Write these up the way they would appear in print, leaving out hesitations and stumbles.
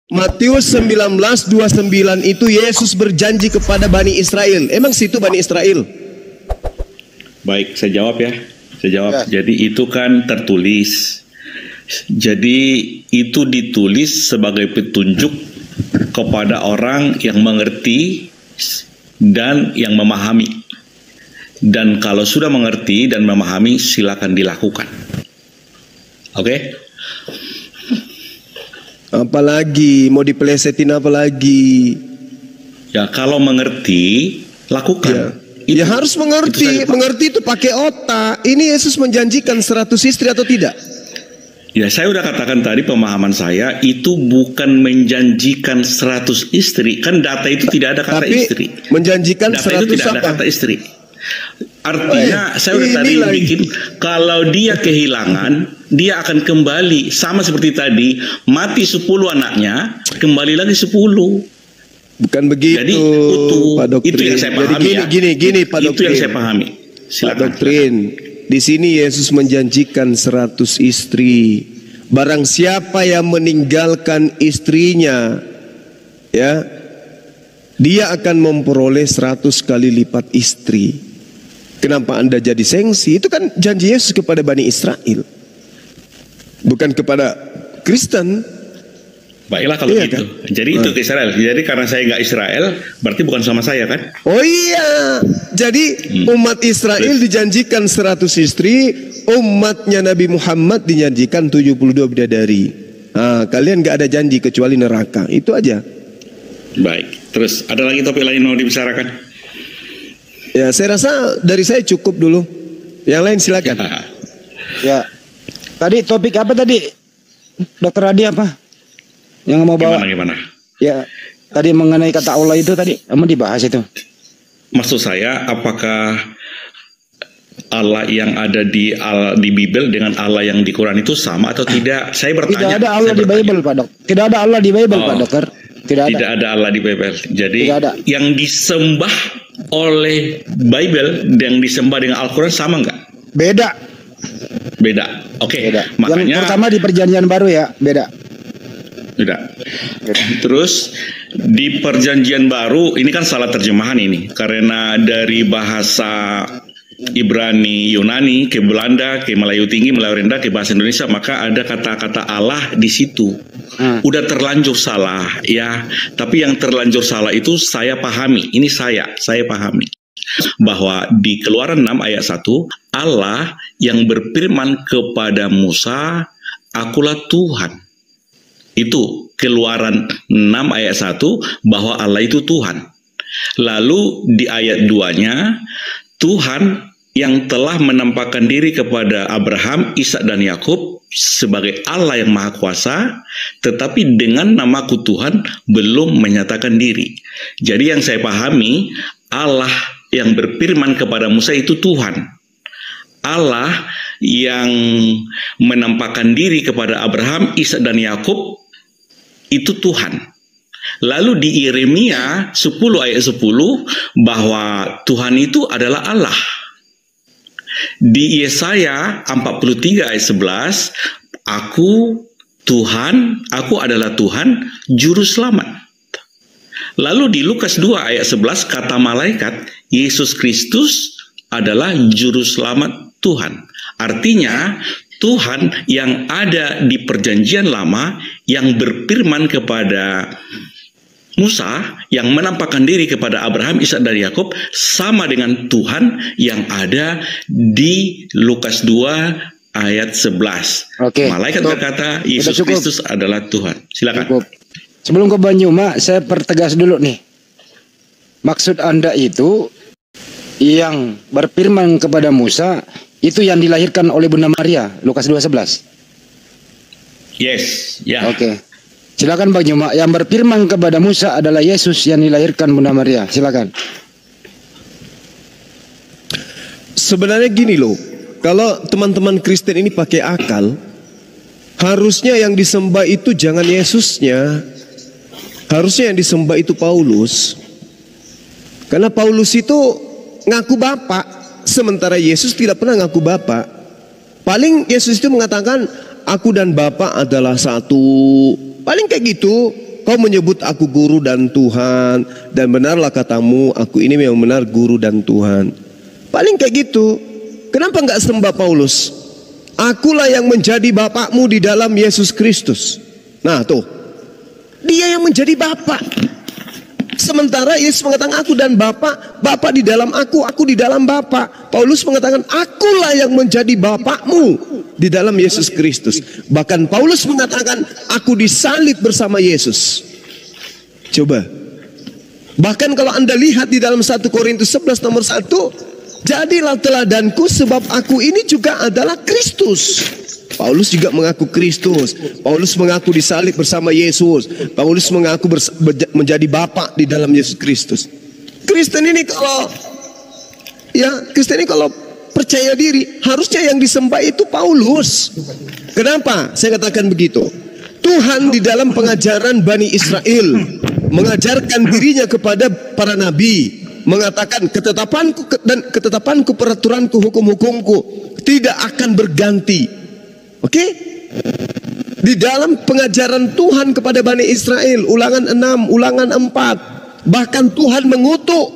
Matius 19:29 itu Yesus berjanji kepada Bani Israel. Emang situ Bani Israel? Baik, saya jawab ya. Saya jawab. Ya. Jadi itu kan tertulis. Jadi itu ditulis sebagai petunjuk kepada orang yang mengerti dan yang memahami. Dan kalau sudah mengerti dan memahami, silakan dilakukan. Oke? Apalagi mau dipelesetin apalagi? Ya, kalau mengerti, lakukan. Ya harus mengerti. Mengerti itu pakai otak. Ini Yesus menjanjikan 100 istri atau tidak? Ya, saya udah katakan tadi, pemahaman saya itu bukan menjanjikan 100 istri. Kan data itu tidak ada kata istri. Menjanjikan data 100 itu tidak ada apa? kata istri. Artinya saya udah tadi bikin, kalau dia kehilangan, dia akan kembali sama seperti tadi, mati 10 anaknya, kembali lagi 10. Bukan begitu. Jadi utuh. Pak Doktrin. Itu yang saya pahami. Jadi gini Pak Doktrin. Itu yang saya pahami. Silakan. Pak Doktrin. Di sini Yesus menjanjikan 100 istri. Barang siapa yang meninggalkan istrinya, ya, dia akan memperoleh 100 kali lipat istri. Kenapa Anda jadi sengsi? Itu kan janji Yesus kepada Bani Israel, bukan kepada Kristen. Baiklah kalau Iya, gitu. kan? Jadi itu ke Israel. Jadi karena saya nggak Israel, berarti bukan sama saya kan? Oh iya. Jadi umat Israel dijanjikan 100 istri, umatnya Nabi Muhammad dijanjikan 72 bidadari. Nah, kalian nggak ada janji kecuali neraka. Itu aja. Baik. Terus ada lagi topik lain mau dibicarakan? Ya, saya rasa dari saya cukup dulu. Yang lain silakan. Ya. Tadi topik apa tadi? Dokter Adi apa? Yang mau bawa? Gimana? Ya, Tadi mengenai kata Allah itu tadi, kamu dibahas itu. Maksud saya, apakah Allah yang ada di Bible dengan Allah yang di Quran itu sama atau tidak? Saya bertanya. Tidak ada Allah di Bible, Pak Dok. Tidak ada Allah di Bible, Pak Dokter. Tidak ada Allah di Bible. Jadi yang disembah oleh Bible yang disembah dengan Al-Quran sama nggak? Beda. Oke. Beda. Makanya Yang pertama di Perjanjian Baru ya, beda. Terus di Perjanjian Baru ini kan salah terjemahan ini, karena dari bahasa Ibrani, Yunani ke Belanda, ke Melayu Tinggi, Melayu Rendah, ke bahasa Indonesia, maka ada kata-kata Allah di situ. Udah terlanjur salah ya, tapi yang terlanjur salah itu saya pahami. Ini saya pahami bahwa di Keluaran 6 ayat 1, Allah yang berfirman kepada Musa, akulah Tuhan. Itu Keluaran 6 ayat 1, bahwa Allah itu Tuhan. Lalu di ayat 2-nya, Tuhan yang telah menampakkan diri kepada Abraham, Ishak dan Yakub sebagai Allah yang Maha Kuasa, tetapi dengan namaku Tuhan belum menyatakan diri. Jadi yang saya pahami, Allah yang berfirman kepada Musa itu Tuhan. Allah yang menampakkan diri kepada Abraham, Ishak dan Yakub itu Tuhan. Lalu di Yeremia 10 ayat 10 bahwa Tuhan itu adalah Allah. Di Yesaya 43 ayat 11, aku Tuhan, aku adalah Tuhan juru selamat. Lalu di Lukas 2 ayat 11 kata malaikat, Yesus Kristus adalah juru selamat Tuhan. Artinya Tuhan yang ada di Perjanjian Lama yang berfirman kepada Musa, yang menampakkan diri kepada Abraham, Ishak dan Yakub, sama dengan Tuhan yang ada di Lukas 2 ayat 11. Oke. Malaikat berkata, Yesus Kristus adalah Tuhan. Silakan. Cukup. Sebelum ke Banyuma, saya pertegas dulu nih. Maksud Anda itu yang berfirman kepada Musa itu yang dilahirkan oleh Bunda Maria, Lukas 2:11. Yes, ya. Oke. Silakan Bang Juma. Yang berfirman kepada Musa adalah Yesus yang dilahirkan Bunda Maria. Silakan. sebenarnya gini loh. Kalau teman-teman Kristen ini pakai akal, harusnya yang disembah itu jangan Yesusnya. Harusnya yang disembah itu Paulus. Karena Paulus itu ngaku Bapak, sementara Yesus tidak pernah ngaku Bapak. Paling Yesus itu mengatakan, aku dan Bapa adalah satu. Paling kayak gitu. kau menyebut aku guru dan Tuhan, dan benarlah katamu, aku ini memang benar guru dan Tuhan. Paling kayak gitu. Kenapa nggak sembah Paulus? Akulah yang menjadi bapakmu di dalam Yesus Kristus. Nah tuh, dia yang menjadi bapak. Sementara Yesus mengatakan aku dan Bapa, Bapa di dalam aku di dalam Bapa. Paulus mengatakan akulah yang menjadi bapakmu di dalam Yesus Kristus. Bahkan Paulus mengatakan aku disalib bersama Yesus. Coba. Bahkan kalau Anda lihat di dalam 1 Korintus 11 nomor 1, jadilah teladanku sebab aku ini juga adalah Kristus. Paulus juga mengaku Kristus. Paulus mengaku disalib bersama Yesus. Paulus mengaku menjadi Bapa di dalam Yesus Kristus. Kristen ini kalau percaya diri, harusnya yang disembah itu Paulus. Kenapa? Saya katakan begitu. Tuhan di dalam pengajaran Bani Israel mengajarkan dirinya kepada para nabi, mengatakan ketetapanku, peraturanku, hukum-hukumku tidak akan berganti. Oke? Di dalam pengajaran Tuhan kepada Bani Israel, Ulangan 6, Ulangan 4, bahkan Tuhan mengutuk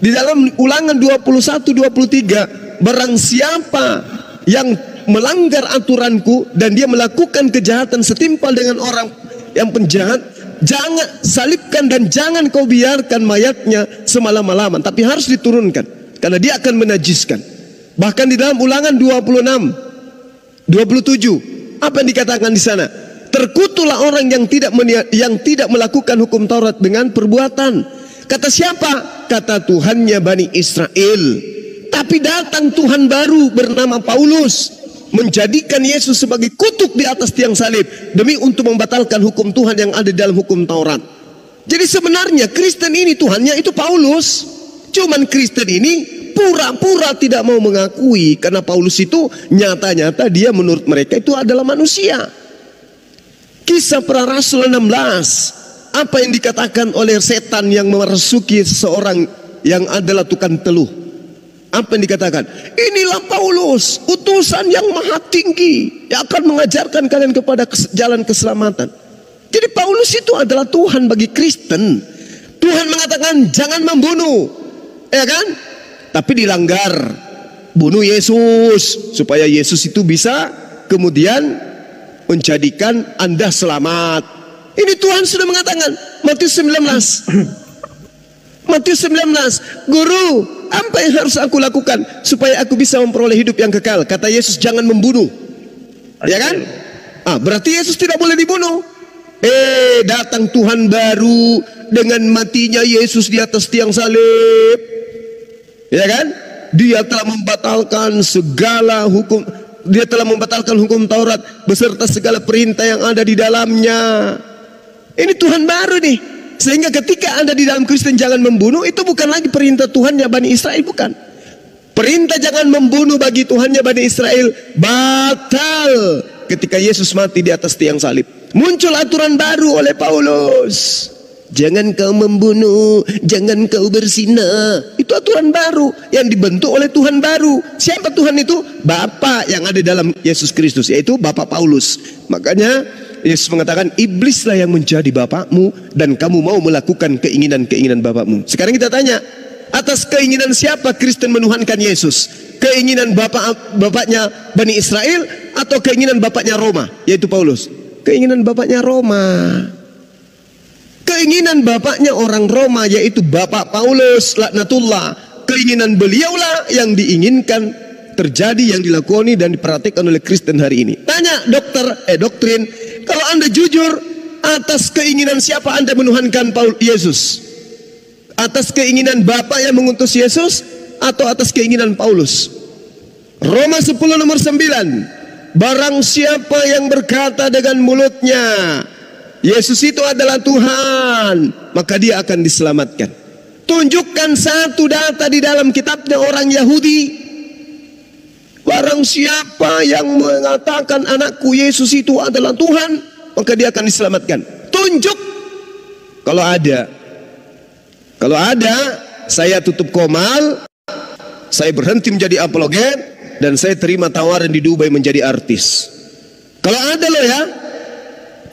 di dalam Ulangan 21-23, barang siapa yang melanggar aturanku dan dia melakukan kejahatan setimpal dengan orang yang penjahat, jangan salibkan dan jangan kau biarkan mayatnya semalam-malaman, tapi harus diturunkan karena dia akan menajiskan. Bahkan di dalam Ulangan 27, apa yang dikatakan di sana? Terkutuklah orang yang tidak melakukan hukum Taurat dengan perbuatan. Kata siapa? Kata Tuhannya Bani Israel. Tapi datang Tuhan baru bernama Paulus, menjadikan Yesus sebagai kutuk di atas tiang salib demi untuk membatalkan hukum Tuhan yang ada di dalam hukum Taurat. Jadi sebenarnya Kristen ini Tuhannya itu Paulus. Cuman Kristen ini pura-pura tidak mau mengakui, karena Paulus itu nyata-nyata dia menurut mereka itu adalah manusia. Kisah Para Rasul 16, apa yang dikatakan oleh setan yang merasuki seseorang yang adalah tukang teluh? Apa yang dikatakan? Inilah Paulus, utusan yang maha tinggi, yang akan mengajarkan kalian kepada jalan keselamatan. Jadi Paulus itu adalah Tuhan bagi Kristen. Tuhan mengatakan jangan membunuh, ya kan? Tapi dilanggar, bunuh Yesus supaya Yesus itu bisa kemudian menjadikan Anda selamat. Ini Tuhan sudah mengatakan, Matius 19. Matius 19, Guru, apa yang harus aku lakukan supaya aku bisa memperoleh hidup yang kekal? Kata Yesus, jangan membunuh. Ya kan? Berarti Yesus tidak boleh dibunuh. Datang Tuhan baru dengan matinya Yesus di atas tiang salib. Ya kan? Dia telah membatalkan segala hukum, dia telah membatalkan hukum Taurat beserta segala perintah yang ada di dalamnya. Ini Tuhan baru nih. Sehingga ketika Anda di dalam Kristen jangan membunuh, itu bukan lagi perintah Tuhannya Bani Israel, bukan. Perintah jangan membunuh bagi Tuhannya Bani Israel batal ketika Yesus mati di atas tiang salib. Muncul aturan baru oleh Paulus. Jangan kau membunuh, jangan kau berzina. Itu aturan baru yang dibentuk oleh Tuhan baru. Siapa Tuhan itu? Bapa yang ada dalam Yesus Kristus, yaitu Bapa Paulus. Makanya Yesus mengatakan, iblislah yang menjadi bapakmu dan kamu mau melakukan keinginan-keinginan bapakmu. Sekarang kita tanya, atas keinginan siapa Kristen menuhankan Yesus? Keinginan bapaknya Bani Israel atau keinginan bapaknya Roma, yaitu Paulus? Keinginan bapaknya Roma. Keinginan bapaknya orang Roma, yaitu Bapak Paulus laknatullah. Keinginan beliaulah yang diinginkan terjadi, yang dilakoni dan diperhatikan oleh Kristen hari ini. Tanya doktrin, kalau Anda jujur, atas keinginan siapa Anda menuhankan Yesus? Atas keinginan Bapak yang mengutus Yesus atau atas keinginan Paulus? Roma 10 nomor 9. Barang siapa yang berkata dengan mulutnya Yesus itu adalah Tuhan, maka dia akan diselamatkan. Tunjukkan satu data di dalam kitabnya orang Yahudi. Barang siapa yang mengatakan anakku Yesus itu adalah Tuhan, maka dia akan diselamatkan. Tunjuk. Kalau ada, saya tutup Komal, saya berhenti menjadi apologet, dan saya terima tawaran di Dubai menjadi artis. Kalau ada loh ya.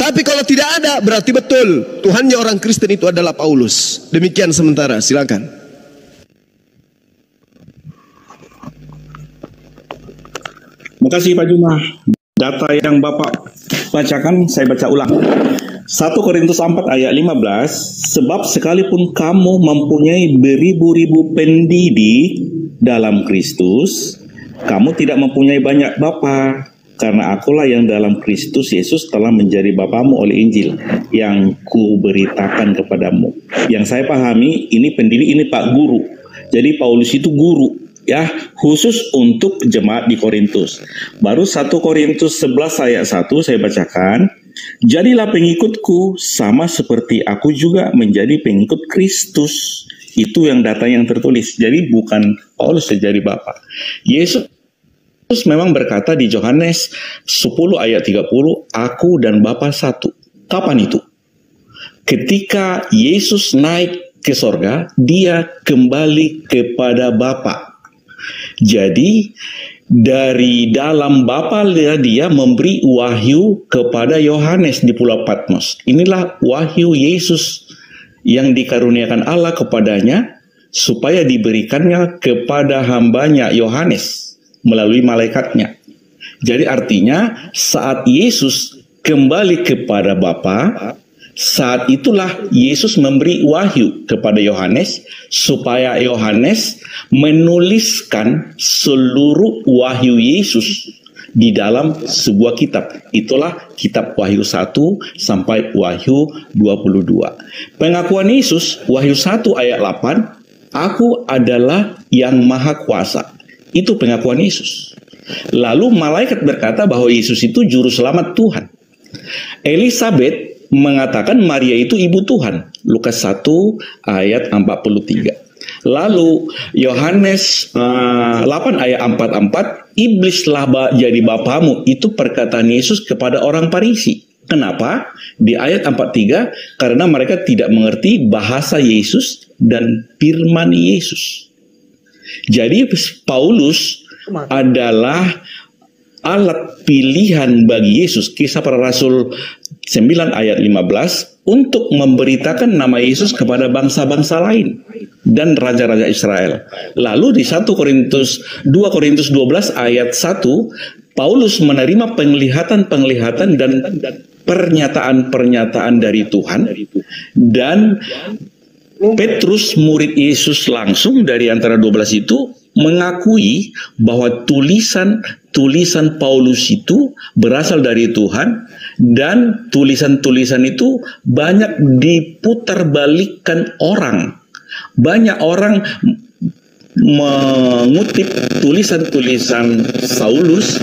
Tapi kalau tidak ada, berarti betul Tuhannya orang Kristen itu adalah Paulus. Demikian sementara, silakan. Makasih Pak Juma. Data yang Bapak bacakan, saya baca ulang. 1 Korintus 4 ayat 15, sebab sekalipun kamu mempunyai beribu-ribu pendidik dalam Kristus, kamu tidak mempunyai banyak bapa, karena akulah yang dalam Kristus Yesus telah menjadi bapamu oleh Injil yang kuberitakan kepadamu. Yang saya pahami, ini pendidik, ini Pak Guru. Jadi Paulus itu guru, ya, khusus untuk jemaat di Korintus. Baru 1 Korintus 11 ayat 1 saya bacakan. Jadilah pengikutku sama seperti aku juga menjadi pengikut Kristus. Itu yang data yang tertulis. Jadi bukan Paulus yang jadi Bapa. Yesus memang berkata di Yohanes 10 ayat 30, aku dan Bapa satu. Kapan itu? Ketika Yesus naik ke sorga, dia kembali kepada Bapa. Jadi dari dalam Bapa dia memberi wahyu kepada Yohanes di Pulau Patmos. Inilah wahyu Yesus yang dikaruniakan Allah kepadanya supaya diberikannya kepada hambanya Yohanes melalui malaikatnya. Jadi artinya saat Yesus kembali kepada Bapa, saat itulah Yesus memberi wahyu kepada Yohanes supaya Yohanes menuliskan seluruh wahyu Yesus di dalam sebuah kitab. Itulah kitab Wahyu 1 sampai Wahyu 22. Pengakuan Yesus Wahyu 1 ayat 8, aku adalah yang maha kuasa. Itu pengakuan Yesus. Lalu malaikat berkata bahwa Yesus itu juru selamat Tuhan. Elizabeth mengatakan Maria itu ibu Tuhan. Lukas 1 ayat 43. Lalu Yohanes 8 ayat 44, iblislah jadi bapamu. Itu perkataan Yesus kepada orang Farisi. Kenapa? Di ayat 43, karena mereka tidak mengerti bahasa Yesus dan firman Yesus. Jadi Paulus adalah alat pilihan bagi Yesus. Kisah Para Rasul 9 ayat 15 untuk memberitakan nama Yesus kepada bangsa-bangsa lain dan raja-raja Israel. Lalu di 2 Korintus 12 ayat 1, Paulus menerima penglihatan-penglihatan dan pernyataan-pernyataan dari Tuhan, dan Petrus, murid Yesus langsung dari antara 12 itu, mengakui bahwa tulisan Paulus itu berasal dari Tuhan, dan tulisan-tulisan itu banyak diputarbalikkan orang. Banyak orang mengutip tulisan-tulisan Paulus,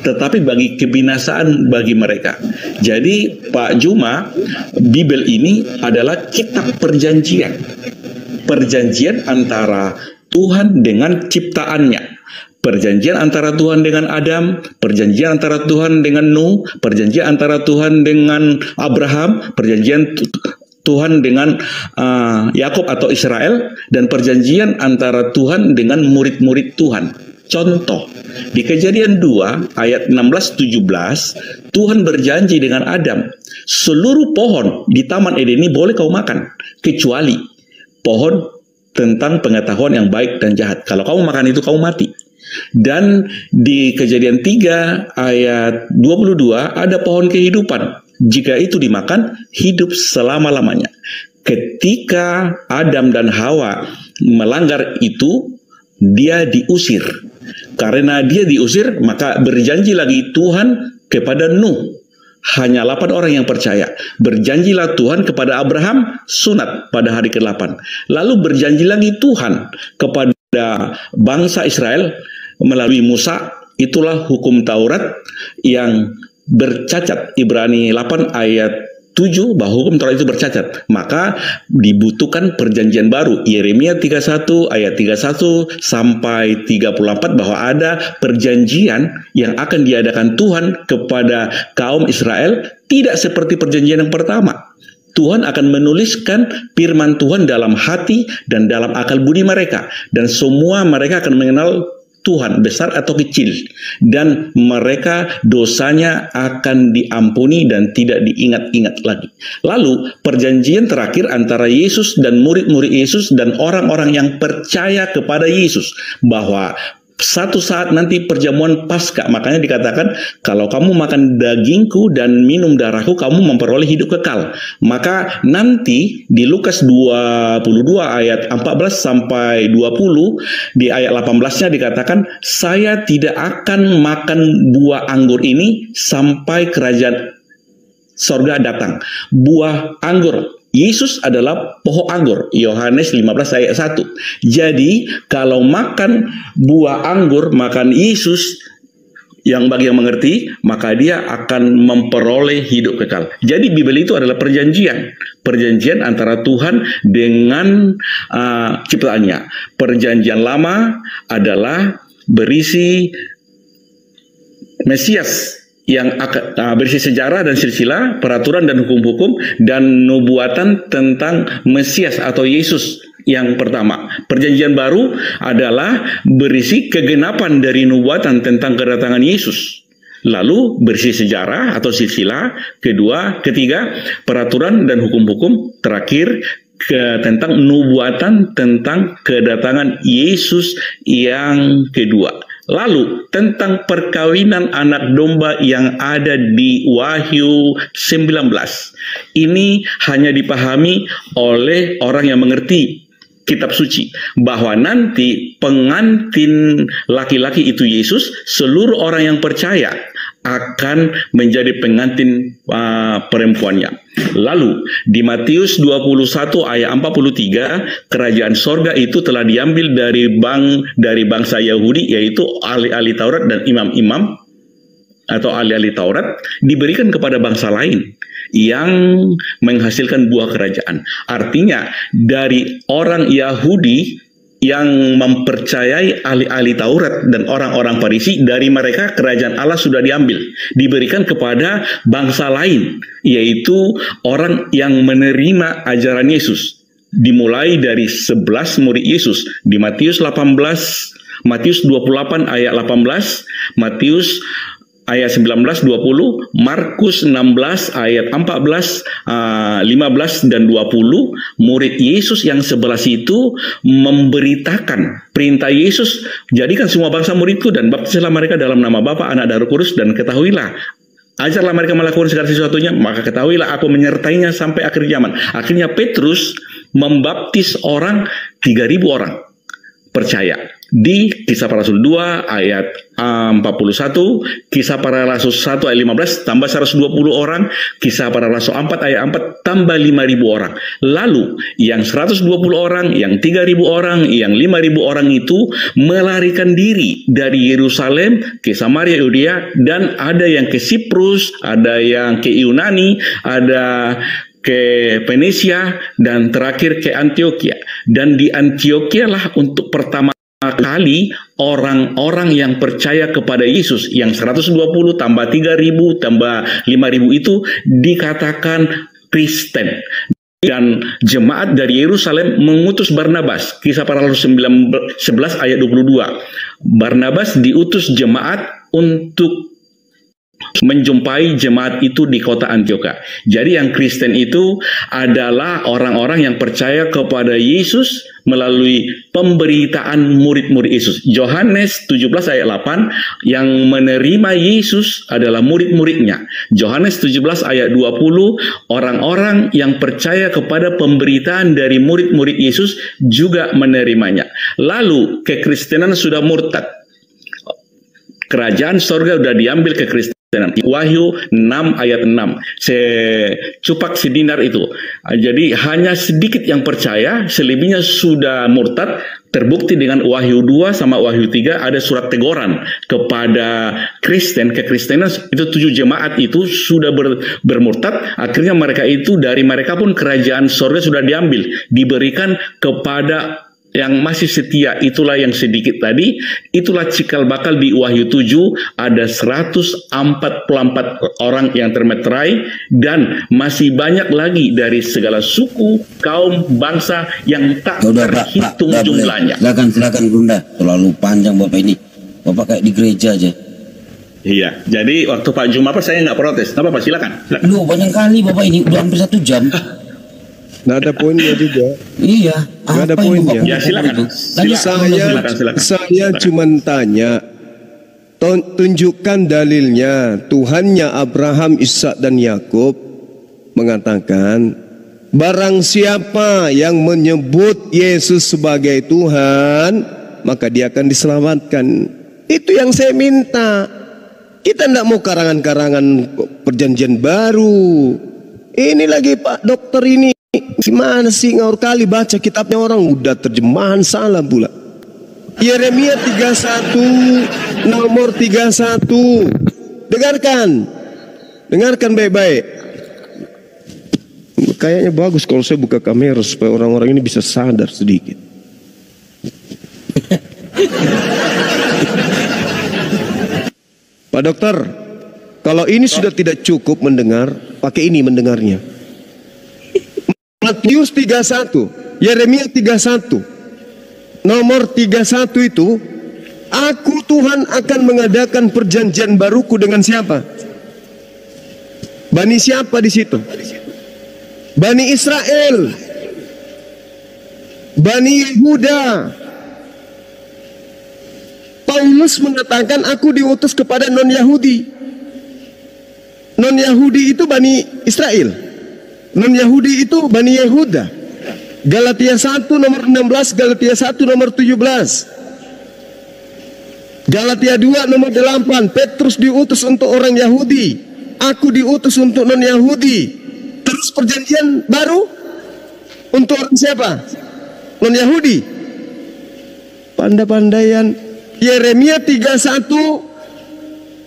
tetapi bagi kebinasaan bagi mereka. Jadi Pak Juma, Bible ini adalah kitab perjanjian. Perjanjian antara Tuhan dengan ciptaannya. Perjanjian antara Tuhan dengan Adam, perjanjian antara Tuhan dengan Nuh, perjanjian antara Tuhan dengan Abraham, perjanjian Tuhan dengan Yakub atau Israel, dan perjanjian antara Tuhan dengan murid-murid Tuhan. Contoh, di Kejadian 2 ayat 16-17, Tuhan berjanji dengan Adam, seluruh pohon di Taman Eden ini boleh kau makan, kecuali pohon tentang pengetahuan yang baik dan jahat. Kalau kamu makan itu, kamu mati. Dan di Kejadian 3 ayat 22 ada pohon kehidupan. Jika itu dimakan, hidup selama-lamanya. Ketika Adam dan Hawa melanggar itu, dia diusir. Karena dia diusir, maka berjanji lagi Tuhan kepada Nuh. Hanya 8 orang yang percaya. Berjanjilah Tuhan kepada Abraham, sunat pada hari ke-8. Lalu berjanji lagi Tuhan kepada bangsa Israel melalui Musa. Itulah hukum Taurat yang bercacat. Ibrani 8 ayat 7 bahwa hukum Taurat itu bercacat. Maka dibutuhkan perjanjian baru. Yeremia 31 ayat 31 sampai 34 bahwa ada perjanjian yang akan diadakan Tuhan kepada kaum Israel, tidak seperti perjanjian yang pertama. Tuhan akan menuliskan firman Tuhan dalam hati dan dalam akal budi mereka, dan semua mereka akan mengenal Tuhan, besar atau kecil, dan mereka dosanya akan diampuni dan tidak diingat-ingat lagi. Lalu perjanjian terakhir antara Yesus dan murid-murid Yesus dan orang-orang yang percaya kepada Yesus, bahwa satu saat nanti perjamuan Paskah, makanya dikatakan kalau kamu makan dagingku dan minum darahku, kamu memperoleh hidup kekal. Maka nanti di Lukas 22 ayat 14 sampai 20, di ayat 18-nya dikatakan, saya tidak akan makan buah anggur ini sampai kerajaan sorga datang. Buah anggur, Yesus adalah pohon anggur, Yohanes 15 ayat 1. Jadi kalau makan buah anggur, makan Yesus, yang bagi yang mengerti, maka dia akan memperoleh hidup kekal. Jadi Bibel itu adalah perjanjian antara Tuhan dengan ciptaannya. Perjanjian lama adalah berisi Mesias, yang berisi sejarah dan silsilah, peraturan dan hukum-hukum, dan nubuatan tentang Mesias atau Yesus yang pertama. Perjanjian baru adalah berisi kegenapan dari nubuatan tentang kedatangan Yesus. Lalu berisi sejarah atau silsilah, ketiga, peraturan dan hukum-hukum, terakhir tentang nubuatan tentang kedatangan Yesus yang kedua. Lalu tentang perkawinan anak domba yang ada di Wahyu 19. Ini hanya dipahami oleh orang yang mengerti kitab suci, bahwa nanti pengantin laki-laki itu Yesus, seluruh orang yang percaya akan menjadi pengantin perempuannya. Lalu di Matius 21 ayat 43, kerajaan sorga itu telah diambil dari bangsa Yahudi, yaitu ahli-ahli Taurat dan imam-imam atau ahli-ahli Taurat, diberikan kepada bangsa lain yang menghasilkan buah kerajaan. Artinya dari orang Yahudi yang mempercayai ahli-ahli Taurat dan orang-orang Farisi, dari mereka kerajaan Allah sudah diambil, diberikan kepada bangsa lain, yaitu orang yang menerima ajaran Yesus. Dimulai dari 11 murid Yesus di Matius 28 ayat 18, Matius ayat 19, 20, Markus 16 ayat 14, 15 dan 20, murid Yesus yang 11 itu memberitakan perintah Yesus, jadikan semua bangsa muridku dan baptislah mereka dalam nama Bapa, Anak dan Roh Kudus, dan ketahuilah, ajarlah mereka melakukan segala sesuatunya, maka ketahuilah aku menyertainya sampai akhir zaman. Akhirnya Petrus membaptis 3.000 orang percaya. Di Kisah Para Rasul 2 ayat 41, Kisah Para Rasul 1 ayat 15 tambah 120 orang, Kisah Para Rasul 4 ayat 4 tambah 5.000 orang. Lalu yang 120 orang, yang 3.000 orang, yang 5.000 orang itu melarikan diri dari Yerusalem ke Samaria, Yudea, dan ada yang ke Siprus, ada yang ke Yunani, ada ke Venesia, dan terakhir ke Antioquia. Dan di Antioquia lah untuk pertama kali orang-orang yang percaya kepada Yesus, yang 120 tambah 3.000 tambah 5.000 itu dikatakan Kristen. Dan jemaat dari Yerusalem mengutus Barnabas. Kisah Para Rasul 11 ayat 22. Barnabas diutus jemaat untuk menjumpai jemaat itu di kota Antioquia. Jadi yang Kristen itu adalah orang-orang yang percaya kepada Yesus melalui pemberitaan murid-murid Yesus. Yohanes 17 ayat 8, yang menerima Yesus adalah murid-muridnya. Yohanes 17 ayat 20, orang-orang yang percaya kepada pemberitaan dari murid-murid Yesus juga menerimanya. Lalu kekristenan sudah murtad. Kerajaan sorga sudah diambil ke Kristen. Wahyu 6 ayat 6, secupak sedinar itu. Jadi hanya sedikit yang percaya, selebihnya sudah murtad. Terbukti dengan Wahyu 2 sama Wahyu 3 ada surat teguran kepada Kristen. Kekristenan itu 7 jemaat itu sudah bermurtad. Akhirnya mereka itu, dari mereka pun kerajaan sorga sudah diambil, diberikan kepada yang masih setia. Itulah yang sedikit tadi, itulah cikal bakal di Wahyu 7, ada 144 orang yang termeterai, dan masih banyak lagi dari segala suku, kaum, bangsa yang tak terhitung jumlahnya. Silakan Bunda, terlalu panjang Bapak ini. Bapak kayak di gereja aja. Iya, jadi waktu Pak Juma apa saya nggak protes. Apa Pak, silakan. Loh, banyak kali Bapak ini udah hampir 1 jam. Nggak ada poinnya juga. Iya. Nggak ada apa yang poinnya. Bapak Ya, silakan. itu? Silakan. Saya cuma tanya, tunjukkan dalilnya. Tuhannya Abraham, Ishak dan Yakub mengatakan, barang siapa yang menyebut Yesus sebagai Tuhan, maka dia akan diselamatkan. Itu yang saya minta. Kita tidak mau karangan-karangan perjanjian baru. Ini lagi Pak Dokter ini, gimana sih ngawur kali baca kitabnya orang, udah terjemahan salah pula. Yeremia 31 nomor 31. Dengarkan baik-baik. Kayaknya bagus kalau saya buka kamera supaya orang-orang ini bisa sadar sedikit. Pak Dokter, kalau ini sudah tidak cukup mendengar, pakai ini mendengarnya. Matius 31, Yeremia 31, nomor 31 itu, aku Tuhan akan mengadakan perjanjian baruku dengan siapa? Bani siapa di situ? Bani Israel, Bani Yehuda. Paulus mengatakan aku diutus kepada non-Yahudi. Non-Yahudi itu Bani Israel. Non-Yahudi itu Bani Yehuda. Galatia 1 nomor 16, Galatia 1 nomor 17. Galatia 2 nomor 8, Petrus diutus untuk orang Yahudi. Aku diutus untuk non-Yahudi. Terus perjanjian baru untuk orang siapa? Non-Yahudi. Pandai-pandaian. Yeremia 31,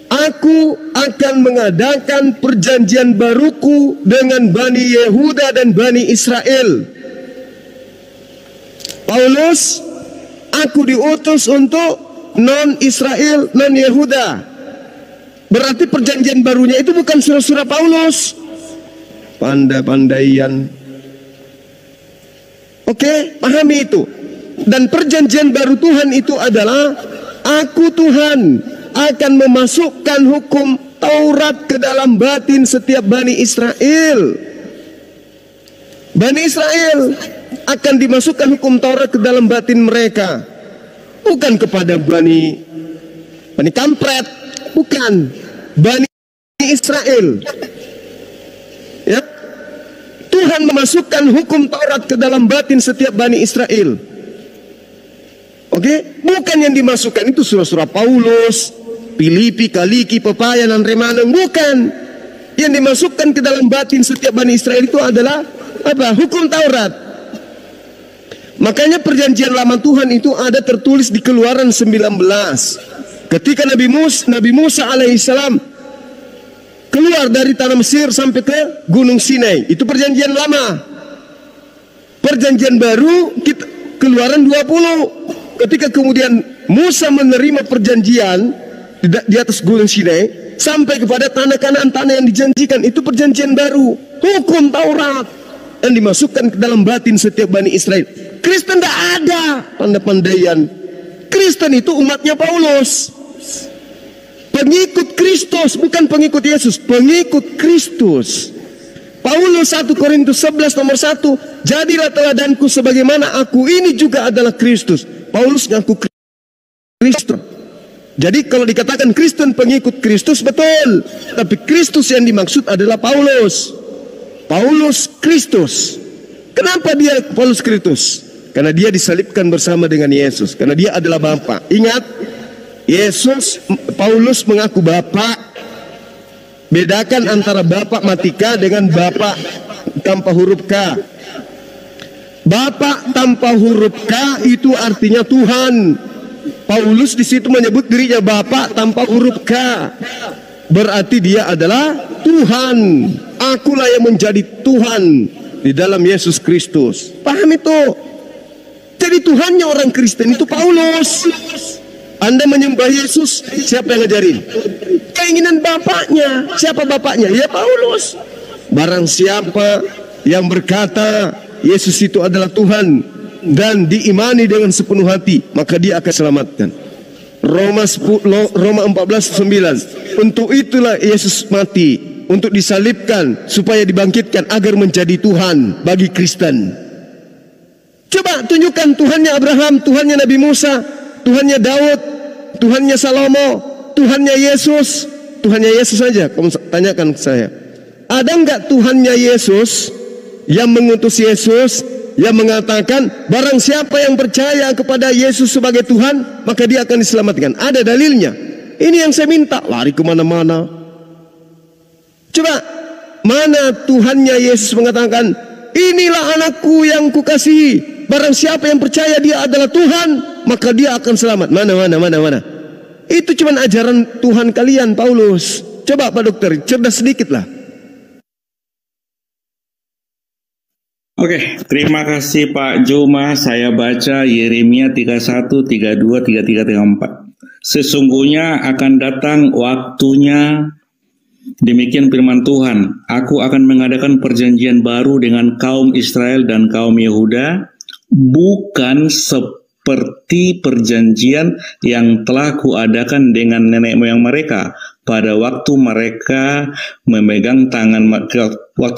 aku akan mengadakan perjanjian baruku dengan Bani Yehuda dan Bani Israel. Paulus, aku diutus untuk non-Israel, non-Yehuda. Berarti perjanjian barunya itu bukan surah-surah Paulus. Pandai-pandaian. Oke, pahami itu. Dan perjanjian baru Tuhan itu adalah, aku Tuhan akan memasukkan hukum Taurat ke dalam batin setiap Bani Israel. Bani Israel akan dimasukkan hukum Taurat ke dalam batin mereka. Bukan kepada Bani kampret, bukan. Bani Israel. Ya. Tuhan memasukkan hukum Taurat ke dalam batin setiap Bani Israel. Oke, bukan yang dimasukkan itu surah-surah Paulus, Filipi, Kaliki, Pepayan, dan Remaneng, bukan. Yang dimasukkan ke dalam batin setiap Bani Israel itu adalah apa? Hukum Taurat. Makanya perjanjian lama Tuhan itu ada tertulis di Keluaran 19. Ketika Nabi Musa alaihissalam keluar dari tanah Mesir sampai ke Gunung Sinai, itu perjanjian lama. Perjanjian baru Keluaran 20. Ketika kemudian Musa menerima perjanjian di atas Gunung Sinai sampai kepada tanah Kanaan, tanah yang dijanjikan, itu perjanjian baru, hukum Taurat, dan dimasukkan ke dalam batin setiap Bani Israel. Kristen tidak ada pandai-pandaian. Kristen itu umatnya Paulus, pengikut Kristus, bukan pengikut Yesus, pengikut Kristus. Paulus 1 Korintus 11 nomor 1, jadilah teladanku sebagaimana aku ini juga adalah Kristus. Paulus ngaku Kristus. Jadi kalau dikatakan Kristen pengikut Kristus, betul. Tapi Kristus yang dimaksud adalah Paulus. Paulus Kristus. Kenapa dia Paulus Kristus? Karena dia disalibkan bersama dengan Yesus. Karena dia adalah Bapa. Ingat, Paulus mengaku Bapa. Bedakan antara Bapa Matika dengan Bapa tanpa huruf K. Bapa tanpa huruf K itu artinya Tuhan. Paulus di situ menyebut dirinya Bapa tanpa huruf K. Berarti dia adalah Tuhan. Akulah yang menjadi Tuhan di dalam Yesus Kristus. Paham itu? Jadi Tuhannya orang Kristen itu Paulus. Anda menyembah Yesus, siapa yang ngajarin? Keinginan bapaknya. Siapa bapaknya? Ya Paulus. Barang siapa yang berkata Yesus itu adalah Tuhan dan diimani dengan sepenuh hati, maka dia akan selamatkan. Roma 14:9. Untuk itulah Yesus mati, untuk disalibkan supaya dibangkitkan agar menjadi Tuhan bagi Kristen. Coba tunjukkan Tuhannya Abraham, Tuhannya Nabi Musa, Tuhannya Daud, Tuhannya Salomo, Tuhannya Yesus. Tuhannya Yesus saja kamu tanyakan ke saya. Ada enggak Tuhannya Yesus yang mengutus Yesus, yang mengatakan barang siapa yang percaya kepada Yesus sebagai Tuhan maka dia akan diselamatkan? Ada dalilnya. Ini yang saya minta. Lari kemana-mana. Coba, mana Tuhannya Yesus mengatakan inilah anakku yang kukasihi, barang siapa yang percaya dia adalah Tuhan maka dia akan selamat? Mana. Itu cuma ajaran Tuhan kalian, Paulus. Coba Pak Dokter, cerdas sedikit lah. Oke, terima kasih Pak Juma. Saya baca Yeremia 31, 32, 33, 34. Sesungguhnya akan datang waktunya, demikian firman Tuhan, aku akan mengadakan perjanjian baru dengan kaum Israel dan kaum Yehuda, bukan seperti perjanjian yang telah kuadakan dengan nenek moyang mereka pada waktu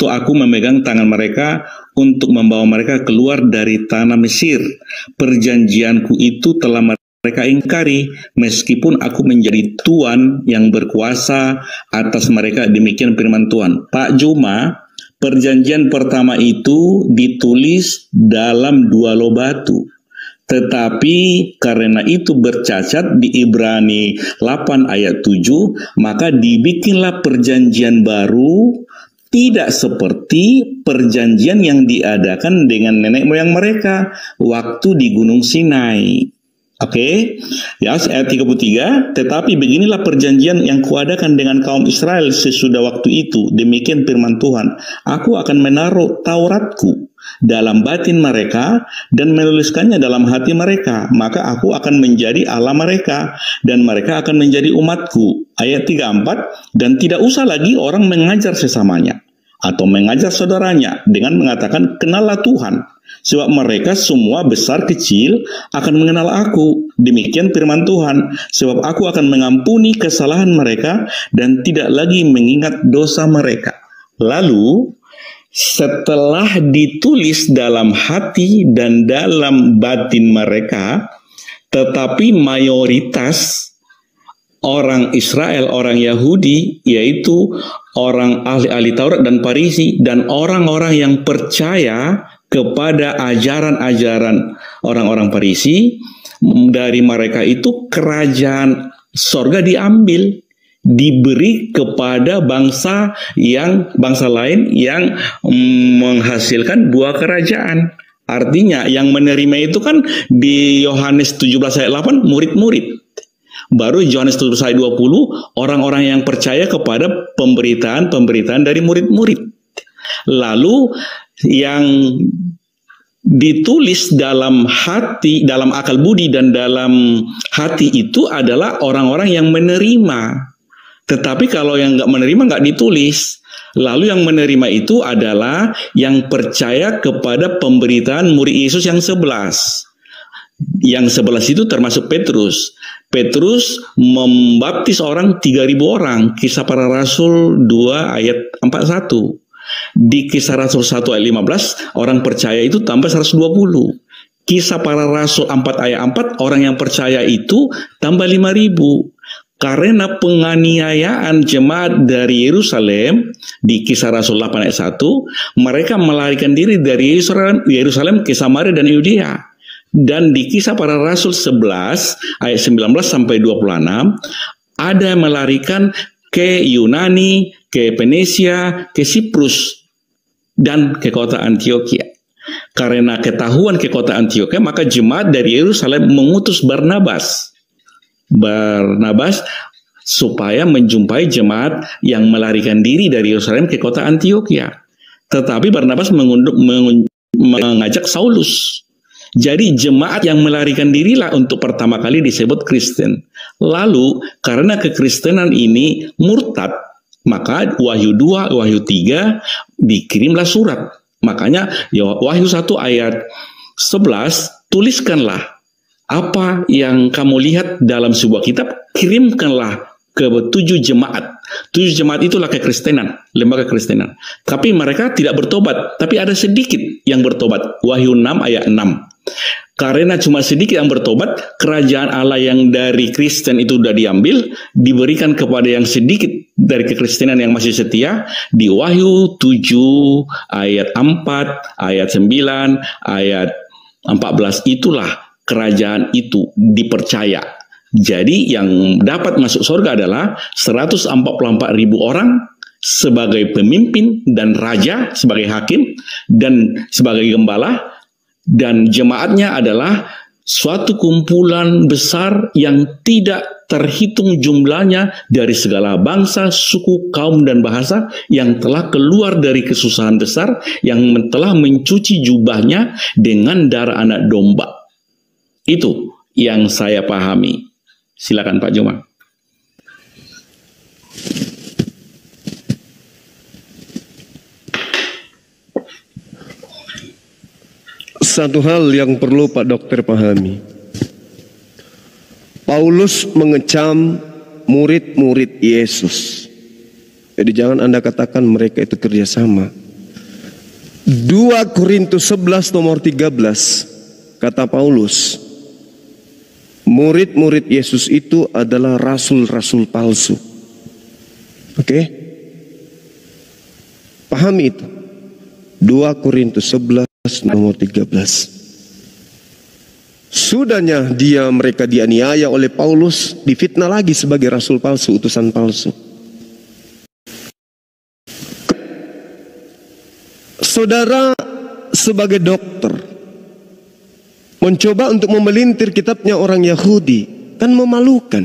aku memegang tangan mereka untuk membawa mereka keluar dari tanah Mesir. Perjanjianku itu telah mereka ingkari, meskipun aku menjadi Tuhan yang berkuasa atas mereka, demikian firman Tuhan. Pak Juma, perjanjian pertama itu ditulis dalam 2 loh batu. Tetapi karena itu bercacat di Ibrani 8 ayat 7, maka dibikinlah perjanjian baru, tidak seperti perjanjian yang diadakan dengan nenek moyang mereka waktu di Gunung Sinai. Oke, ya, ayat 33, tetapi beginilah perjanjian yang kuadakan dengan kaum Israel sesudah waktu itu, demikian firman Tuhan, aku akan menaruh Tauratku dalam batin mereka dan menuliskannya dalam hati mereka, maka aku akan menjadi Allah mereka dan mereka akan menjadi umatku. Ayat 34, dan tidak usah lagi orang mengajar sesamanya atau mengajar saudaranya dengan mengatakan kenallah Tuhan, sebab mereka semua besar kecil akan mengenal aku, demikian firman Tuhan, sebab aku akan mengampuni kesalahan mereka dan tidak lagi mengingat dosa mereka. Lalu setelah ditulis dalam hati dan dalam batin mereka, tetapi mayoritas orang Israel, orang Yahudi, yaitu orang ahli-ahli Taurat dan Farisi, dan orang-orang yang percaya kepada ajaran-ajaran orang-orang Farisi, dari mereka itu kerajaan sorga diambil, diberi kepada bangsa lain yang menghasilkan buah kerajaan. Artinya yang menerima itu kan di Yohanes 17 ayat 8 murid-murid. Baru Yohanes 17 ayat 20 orang-orang yang percaya kepada pemberitaan dari murid-murid. Lalu yang ditulis dalam hati, dalam akal budi dan dalam hati itu adalah orang-orang yang menerima. Tetapi kalau yang nggak menerima nggak ditulis. Lalu yang menerima itu adalah yang percaya kepada pemberitaan murid Yesus yang 11. Yang 11 itu termasuk Petrus. Petrus membaptis orang 3.000 orang. Kisah Para Rasul 2 ayat 41. Di Kisah Rasul 1 ayat 15, orang percaya itu tambah 120. Kisah Para Rasul 4 ayat 4, orang yang percaya itu tambah 5.000. Karena penganiayaan jemaat dari Yerusalem di Kisah Rasul 8 ayat 1, mereka melarikan diri dari Yerusalem ke Samaria dan Yudea. Dan di Kisah Para Rasul 11 ayat 19 sampai 26, ada yang melarikan ke Yunani, ke Venesia, ke Siprus, dan ke kota Antioquia. Karena ketahuan ke kota Antioquia, maka jemaat dari Yerusalem mengutus Barnabas supaya menjumpai jemaat yang melarikan diri dari Yerusalem ke kota Antioquia. Tetapi Barnabas mengajak Saulus. Jadi jemaat yang melarikan dirilah untuk pertama kali disebut Kristen. Lalu karena kekristenan ini murtad, maka Wahyu 2, Wahyu 3 dikirimlah surat. Makanya Wahyu 1 ayat 11, tuliskanlah apa yang kamu lihat dalam sebuah kitab, kirimkanlah ke 7 jemaat. 7 jemaat itulah kekristenan, lembaga kekristenan. Tapi mereka tidak bertobat, tapi ada sedikit yang bertobat. Wahyu 6 ayat 6. Karena cuma sedikit yang bertobat, kerajaan Allah yang dari Kristen itu sudah diambil, diberikan kepada yang sedikit dari kekristenan yang masih setia. Di Wahyu 7 ayat 4, ayat 9, ayat 14, itulah kerajaan itu dipercaya. Jadi yang dapat masuk surga adalah 144.000 orang sebagai pemimpin dan raja, sebagai hakim dan sebagai gembala, dan jemaatnya adalah suatu kumpulan besar yang tidak terhitung jumlahnya dari segala bangsa, suku, kaum, dan bahasa yang telah keluar dari kesusahan besar, yang telah mencuci jubahnya dengan darah anak domba. Itu yang saya pahami. Silakan Pak Juma. Satu hal yang perlu Pak Dokter pahami. Paulus mengecam murid-murid Yesus. Jadi jangan Anda katakan mereka itu kerjasama. 2 Korintus 11 nomor 13. Kata Paulus, murid-murid Yesus itu adalah rasul-rasul palsu. Oke? Pahami itu. 2 Korintus 11 nomor 13. Sudahnya mereka dianiaya oleh Paulus, difitnah lagi sebagai rasul palsu, utusan palsu. Saudara sebagai dokter mencoba untuk memelintir kitabnya orang Yahudi, kan memalukan.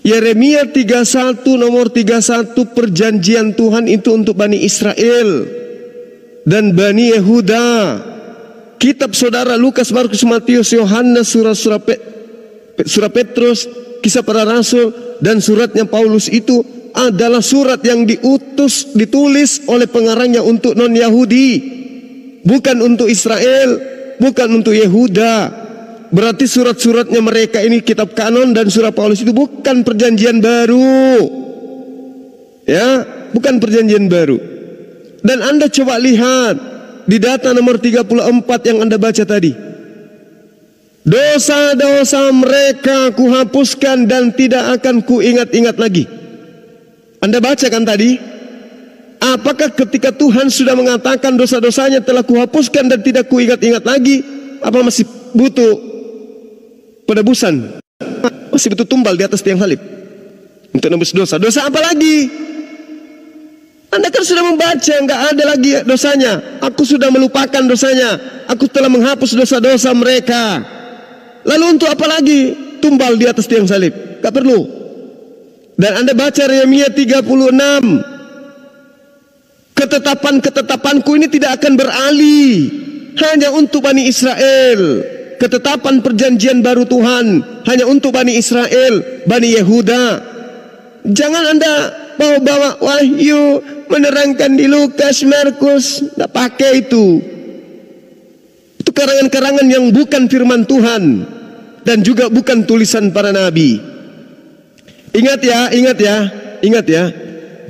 Yeremia 31 nomor 31, perjanjian Tuhan itu untuk Bani Israel dan Bani Yehuda. Kitab saudara Lukas, Markus, Matius, Yohanes, surat Petrus, kisah para rasul, dan suratnya Paulus itu adalah surat yang ditulis oleh pengarangnya untuk non-Yahudi, bukan untuk Israel, bukan untuk Yehuda. Berarti surat-suratnya mereka ini kitab kanon, dan surat Paulus itu bukan perjanjian baru. Ya, bukan perjanjian baru. Dan Anda coba lihat di data nomor 34 yang Anda baca tadi. Dosa-dosa mereka kuhapuskan dan tidak akan kuingat-ingat lagi. Anda baca kan tadi? Apakah ketika Tuhan sudah mengatakan dosa-dosanya telah kuhapuskan dan tidak kuingat-ingat lagi, apa masih butuh penebusan? Masih butuh tumbal di atas tiang salib untuk nebus dosa? Dosa apa lagi? Anda kan sudah membaca, enggak ada lagi dosanya. Aku sudah melupakan dosanya. Aku telah menghapus dosa-dosa mereka. Lalu untuk apa lagi tumbal di atas tiang salib? Enggak perlu. Dan Anda baca Yeremia 36. Ketetapan-ketetapanku ini tidak akan beralih hanya untuk Bani Israel. Ketetapan perjanjian baru Tuhan hanya untuk Bani Israel, Bani Yehuda. Jangan Anda bawa-bawa wahyu menerangkan di Lukas, Markus. Tidak pakai itu. Itu karangan-karangan yang bukan firman Tuhan dan juga bukan tulisan para nabi. Ingat ya.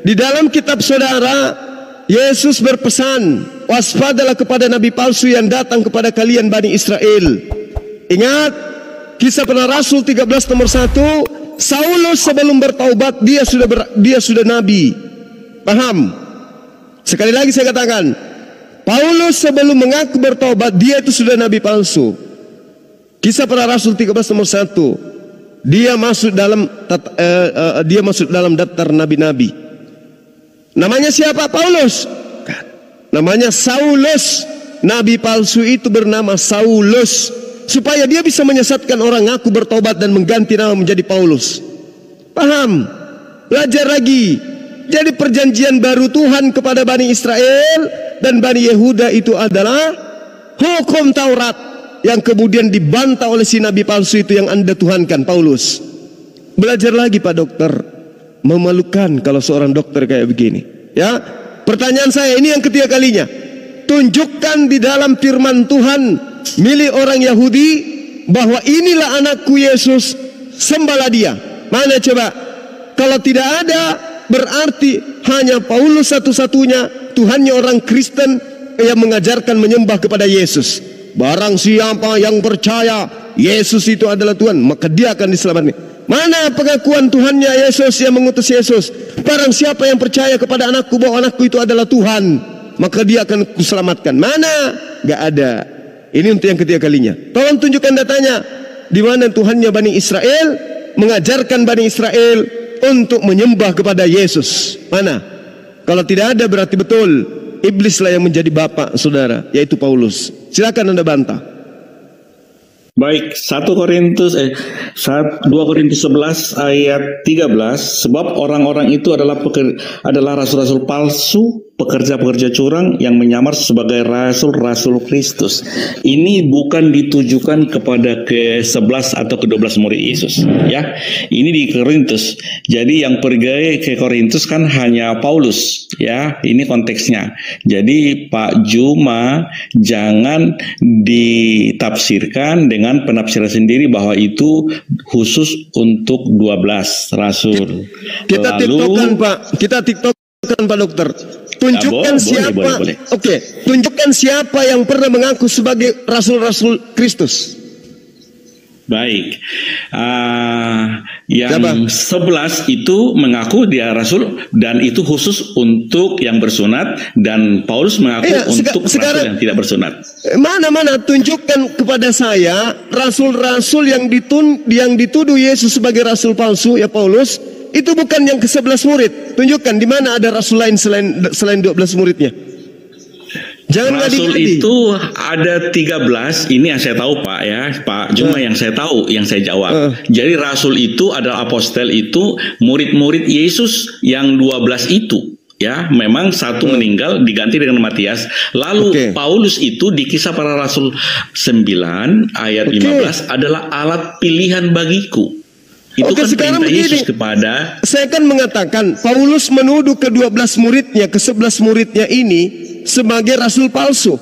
Di dalam kitab saudara, Yesus berpesan, waspadalah kepada nabi palsu yang datang kepada kalian Bani Israel. Ingat, kisah para rasul 13 nomor 1, Saulus sebelum bertaubat dia sudah nabi. Paham? Sekali lagi saya katakan, Paulus sebelum mengaku bertaubat dia itu sudah nabi palsu. Kisah para rasul 13 nomor 1, dia masuk dalam daftar nabi-nabi. Namanya siapa? Paulus? Namanya Saulus. Nabi palsu itu bernama Saulus, supaya dia bisa menyesatkan orang ngaku bertobat dan mengganti nama menjadi Paulus. Paham? Belajar lagi. Jadi perjanjian baru Tuhan kepada Bani Israel dan Bani Yehuda itu adalah hukum Taurat yang kemudian dibantah oleh si nabi palsu itu yang Anda tuhankan, Paulus. Belajar lagi Pak Dokter. Memalukan kalau seorang dokter kayak begini. Ya, pertanyaan saya ini yang ketiga kalinya. Tunjukkan di dalam firman Tuhan milik orang Yahudi bahwa inilah anakku Yesus, sembahlah dia. Mana coba? Kalau tidak ada, berarti hanya Paulus satu-satunya Tuhannya orang Kristen yang mengajarkan menyembah kepada Yesus. Barang siapa yang percaya Yesus itu adalah Tuhan, maka dia akan diselamatkan. Mana pengakuan Tuhannya Yesus yang mengutus Yesus? Barang siapa yang percaya kepada anakku bahwa anakku itu adalah Tuhan, maka dia akan kuselamatkan. Mana? Gak ada. Ini untuk yang ketiga kalinya. Tolong tunjukkan datanya. Di mana Tuhannya Bani Israel mengajarkan Bani Israel untuk menyembah kepada Yesus? Mana? Kalau tidak ada berarti betul iblislah yang menjadi bapak saudara, yaitu Paulus. Silakan Anda bantah. Baik, 2 Korintus 11 ayat 13, sebab orang-orang itu adalah rasul-rasul palsu, pekerja-pekerja curang yang menyamar sebagai rasul-rasul Kristus. Ini bukan ditujukan kepada ke-11 atau ke-12 murid Yesus, ya. Ini di Korintus. Jadi yang pergi ke Korintus kan hanya Paulus, ya. Ini konteksnya. Jadi Pak Juma jangan ditafsirkan dengan penafsiran sendiri bahwa itu khusus untuk 12 rasul. Kita tiktokan Pak, Pak Dokter. Tunjukkan siapa. Boleh. Oke, tunjukkan siapa yang pernah mengaku sebagai rasul-rasul Kristus. Baik, yang 11 itu mengaku dia rasul dan itu khusus untuk yang bersunat, dan Paulus mengaku untuk rasul yang tidak bersunat. Mana tunjukkan kepada saya rasul-rasul yang dituduh Yesus sebagai rasul palsu, ya Paulus. Itu bukan yang ke-11 murid. Tunjukkan di mana ada rasul lain selain 12 muridnya. Jangan rasul itu ada 13. Ini yang saya tahu Pak, ya Pak. Cuma yang saya tahu, yang saya jawab. Jadi rasul itu adalah apostel, itu murid-murid Yesus yang 12 itu. Ya, memang satu meninggal diganti dengan Matias. Lalu Paulus itu di Kisah Para Rasul 9 ayat 15 adalah alat pilihan bagiku. Itu kan perintah Yesus kepada. Saya kan mengatakan Paulus menuduh ke-12 muridnya, ke-11 muridnya ini sebagai rasul palsu.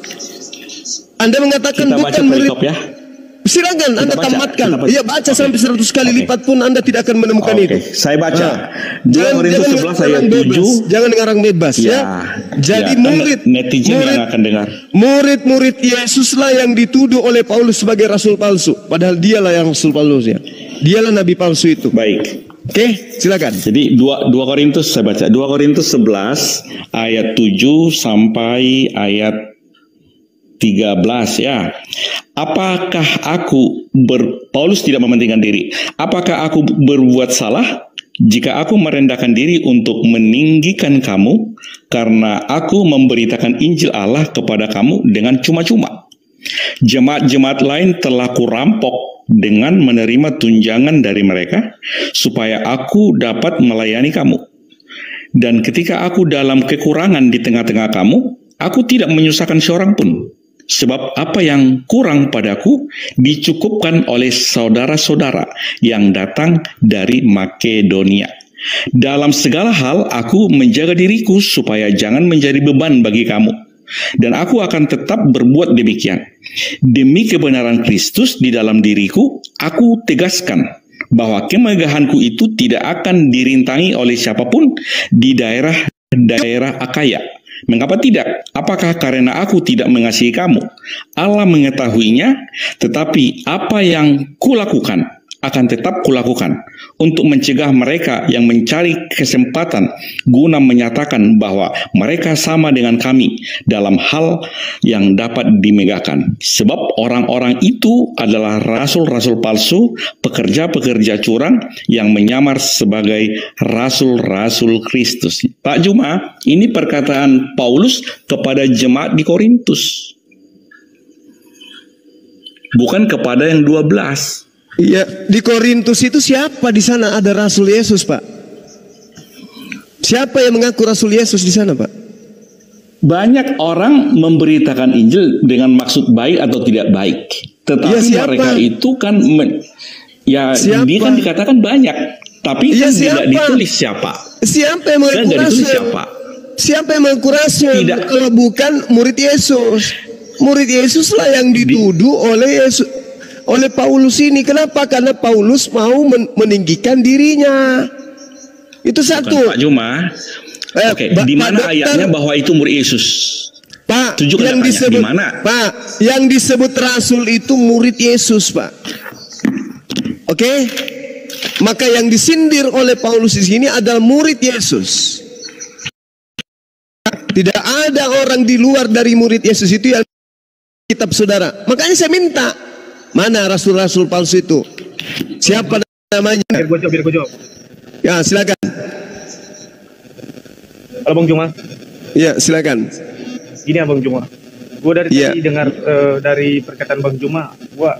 Anda mengatakan kita bukan murid. Ya? Silakan Anda tamatkan. Iya, baca sampai 100 kali lipat pun Anda tidak akan menemukan itu. Saya baca. Jangan ayat 7. Jangan ngarang bebas ya. Jadi netizen yang akan dengar. Murid-murid Yesuslah yang dituduh oleh Paulus sebagai rasul palsu, padahal dialah yang rasul palsu ya. Dialah nabi palsu itu. Baik. Oke, silakan. Jadi 2 Korintus saya baca. 2 Korintus 11 ayat 7 sampai ayat 13 ya. Apakah Paulus tidak mementingkan diri. Apakah aku berbuat salah jika aku merendahkan diri untuk meninggikan kamu karena aku memberitakan Injil Allah kepada kamu dengan cuma-cuma? Jemaat-jemaat lain telah kurampok dengan menerima tunjangan dari mereka supaya aku dapat melayani kamu. Dan ketika aku dalam kekurangan di tengah-tengah kamu, aku tidak menyusahkan seorang pun. Sebab apa yang kurang padaku dicukupkan oleh saudara-saudara yang datang dari Makedonia. Dalam segala hal aku menjaga diriku supaya jangan menjadi beban bagi kamu. Dan aku akan tetap berbuat demikian. Demi kebenaran Kristus di dalam diriku, aku tegaskan bahwa kemegahanku itu tidak akan dirintangi oleh siapapun di daerah Akaya. Mengapa tidak? Apakah karena aku tidak mengasihi kamu? Allah mengetahuinya, tetapi apa yang kulakukan akan tetap kulakukan untuk mencegah mereka yang mencari kesempatan guna menyatakan bahwa mereka sama dengan kami dalam hal yang dapat dimegahkan. Sebab orang-orang itu adalah rasul-rasul palsu, pekerja-pekerja curang yang menyamar sebagai rasul-rasul Kristus. Pak Juma, ini perkataan Paulus kepada jemaat di Korintus, bukan kepada yang 12. Iya, di Korintus itu siapa di sana ada Rasul Yesus, Pak? Siapa yang mengaku Rasul Yesus di sana, Pak? Banyak orang memberitakan Injil dengan maksud baik atau tidak baik. Tetapi mereka itu kan dia kan dikatakan banyak, tapi kan tidak ditulis siapa. Siapa yang mengaku Rasul? Siapa yang mengaku Rasul? Kalau bukan murid Yesus. Murid Yesuslah yang dituduh oleh Yesus. oleh Paulus ini. Kenapa? Karena Paulus mau meninggikan dirinya. Itu satu. Bukan, Pak Juma. Oke, di mana ayatnya bahwa itu murid Yesus? Pak, Tunjukkan yang datanya. disebut Di mana? Pak, yang disebut rasul itu murid Yesus, Pak. Oke? Maka yang disindir oleh Paulus di sini adalah murid Yesus. Tidak ada orang di luar dari murid Yesus itu yang kitab saudara. Makanya saya minta, mana rasul-rasul palsu itu? Siapa namanya? Biar gue jawab. Ya, silakan. Halo Bang Juma. Ya, silakan. Ini Abang Juma. Gue dari Iya. tadi dengar dari perkataan Bang Juma, gue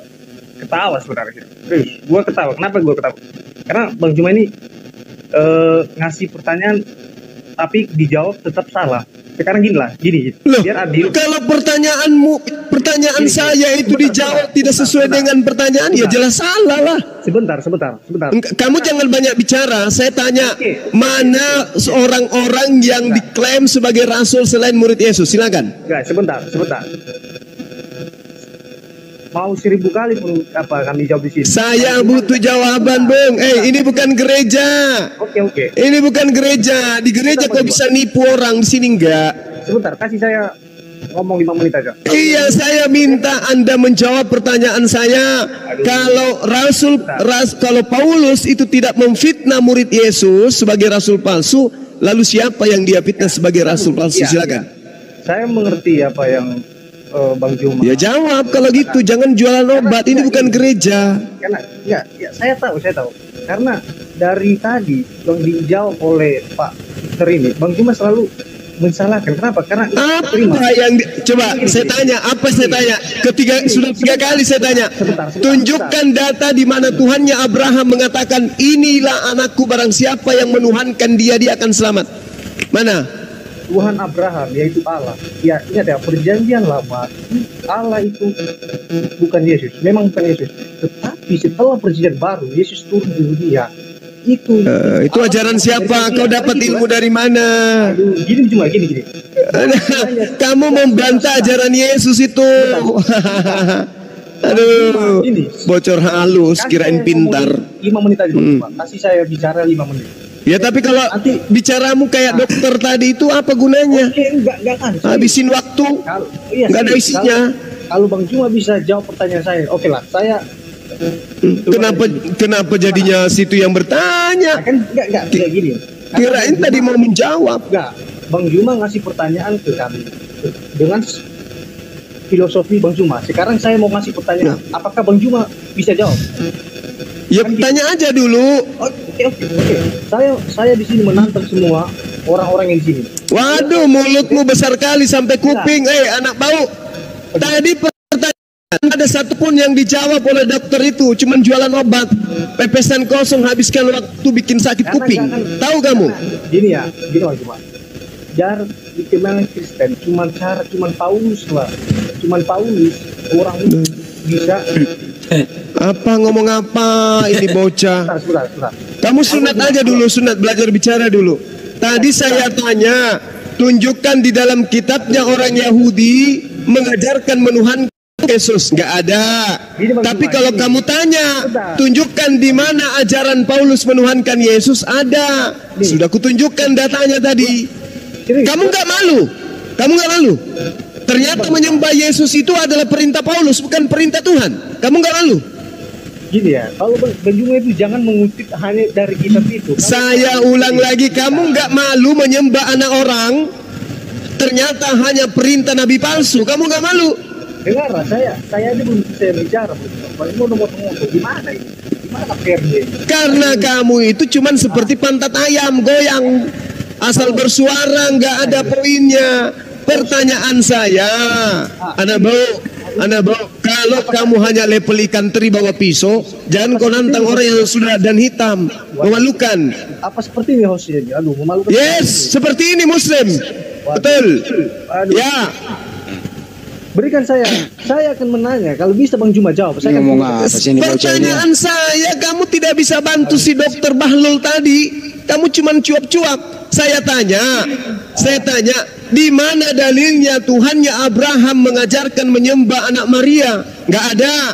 ketawa sebenarnya. Serius, gue ketawa. Kenapa gue ketawa? Karena Bang Juma ini ngasih pertanyaan, tapi dijawab tetap salah. Sekarang gini, Loh, biar adil. kalau pertanyaan Gini, saya itu dijawab tidak sesuai dengan pertanyaan, ya jelas salah lah. Sebentar. Kamu jangan banyak bicara. Saya tanya, Oke. mana seorang orang yang diklaim sebagai rasul selain murid Yesus? Silakan. Enggak, sebentar. Mau 1000 kali pun kami jawab di sini. Saya butuh jawaban, Bung. Ini bukan gereja. Oke. Ini bukan gereja. Di gereja kau bisa nipu orang, di sini enggak. Sebentar, kasih saya ngomong 5 menit aja. Iya, saya minta Anda menjawab pertanyaan saya. Kalau kalau Paulus itu tidak memfitnah murid Yesus sebagai rasul palsu, lalu siapa yang dia fitnah sebagai rasul palsu? Silakan. Saya mengerti apa yang Bang Juma. Ya jawab kalau gitu, jangan jualan obat. Ini bukan gereja. Karena ya saya tahu. Karena dari tadi yang dijawab oleh Pak Dokter ini, Bang Juma selalu mensalahkan. Kenapa? Karena Apa yang coba saya tanya? Apa saya tanya? Sudah 3 kali saya tanya. Tunjukkan data di mana Tuhannya Abraham mengatakan, inilah anakku, barang siapa yang menuhankan dia akan selamat. Mana? Tuhan Abraham yaitu Allah. Ya, ingat ya, perjanjian lama Allah itu bukan Yesus. Memang bukan Yesus. Tetapi setelah perjanjian baru Yesus turun di dunia. Itu ajaran siapa? Kau dapat ilmu dari mana? Aduh, gini. Kamu membantah ajaran Yesus itu. Aduh, bocor halus, kirain pintar. 5 menit aja, Pak. Kasih saya bicara 5 menit. Ya tapi kalau Nanti- bicaramu kayak dokter tadi itu apa gunanya? Oke, enggak kan. Habisin waktu, nggak ada isinya. Kalau Bang Juma bisa jawab pertanyaan saya, oke lah. Saya Kenapa jadinya situ yang bertanya? kan enggak gini. Kirain tadi mau menjawab. Enggak. Bang Juma ngasih pertanyaan ke kami dengan filosofi Bang Juma. Sekarang saya mau ngasih pertanyaan. Apakah Bang Juma bisa jawab? Ya tanya aja dulu. Oke. Saya di sini menantang semua orang-orang yang di sini. Waduh, mulutmu besar kali sampai kuping. Anak bau. Tadi pertanyaan ada satupun yang dijawab oleh dokter itu, cuman jualan obat, pepesan kosong, habiskan waktu bikin sakit kuping. Tahu kamu? Gini Bang Juma. Jar dikenal Kristen, cuman Paulus lah. Cuman Paulus orang bisa. Apa ngomong apa ini bocah? Sebentar. Kamu sunat aja dulu, belajar bicara dulu. Tadi saya tanya, tunjukkan di dalam kitabnya orang Yahudi mengajarkan menuhankan Yesus. Nggak ada. Tapi kalau kamu tanya, tunjukkan di mana ajaran Paulus menuhankan Yesus, ada. Sudah kutunjukkan datanya tadi. Kamu nggak malu? Ternyata menyembah Yesus itu adalah perintah Paulus, bukan perintah Tuhan. Kamu nggak malu? Gini ya, kalau Bang Juma itu jangan mengutip hanya dari kitab itu. Saya ulang lagi, kamu nggak malu menyembah anak orang? Ternyata hanya perintah nabi palsu. Kamu nggak malu? Dengar, saya aja belum bisa bicara. Bang Juma udah ngomong gimana ini? Gimana fairnya? Karena kamu itu cuman seperti pantat ayam goyang, asal bersuara, nggak ada poinnya. Pertanyaan saya, anak bau, kalau kamu hanya lepel ikan teri bawa pisau, jangan kau nantang orang yang sudah dan hitam, memalukan. Apa seperti ini hostnya? Aduh, memalukan. Yes, seperti ini Muslim. Betul. Aduh. Ya. Berikan saya akan menanya. Kalau bisa Bang Juma jawab. Saya Ngomong apa sih ini bocah ini? Pertanyaan saya, kamu tidak bisa bantu si dokter Bahlul tadi. Kamu cuma cuap-cuap. Saya tanya, di mana dalilnya Tuhannya Abraham mengajarkan menyembah anak Maria? Nggak ada.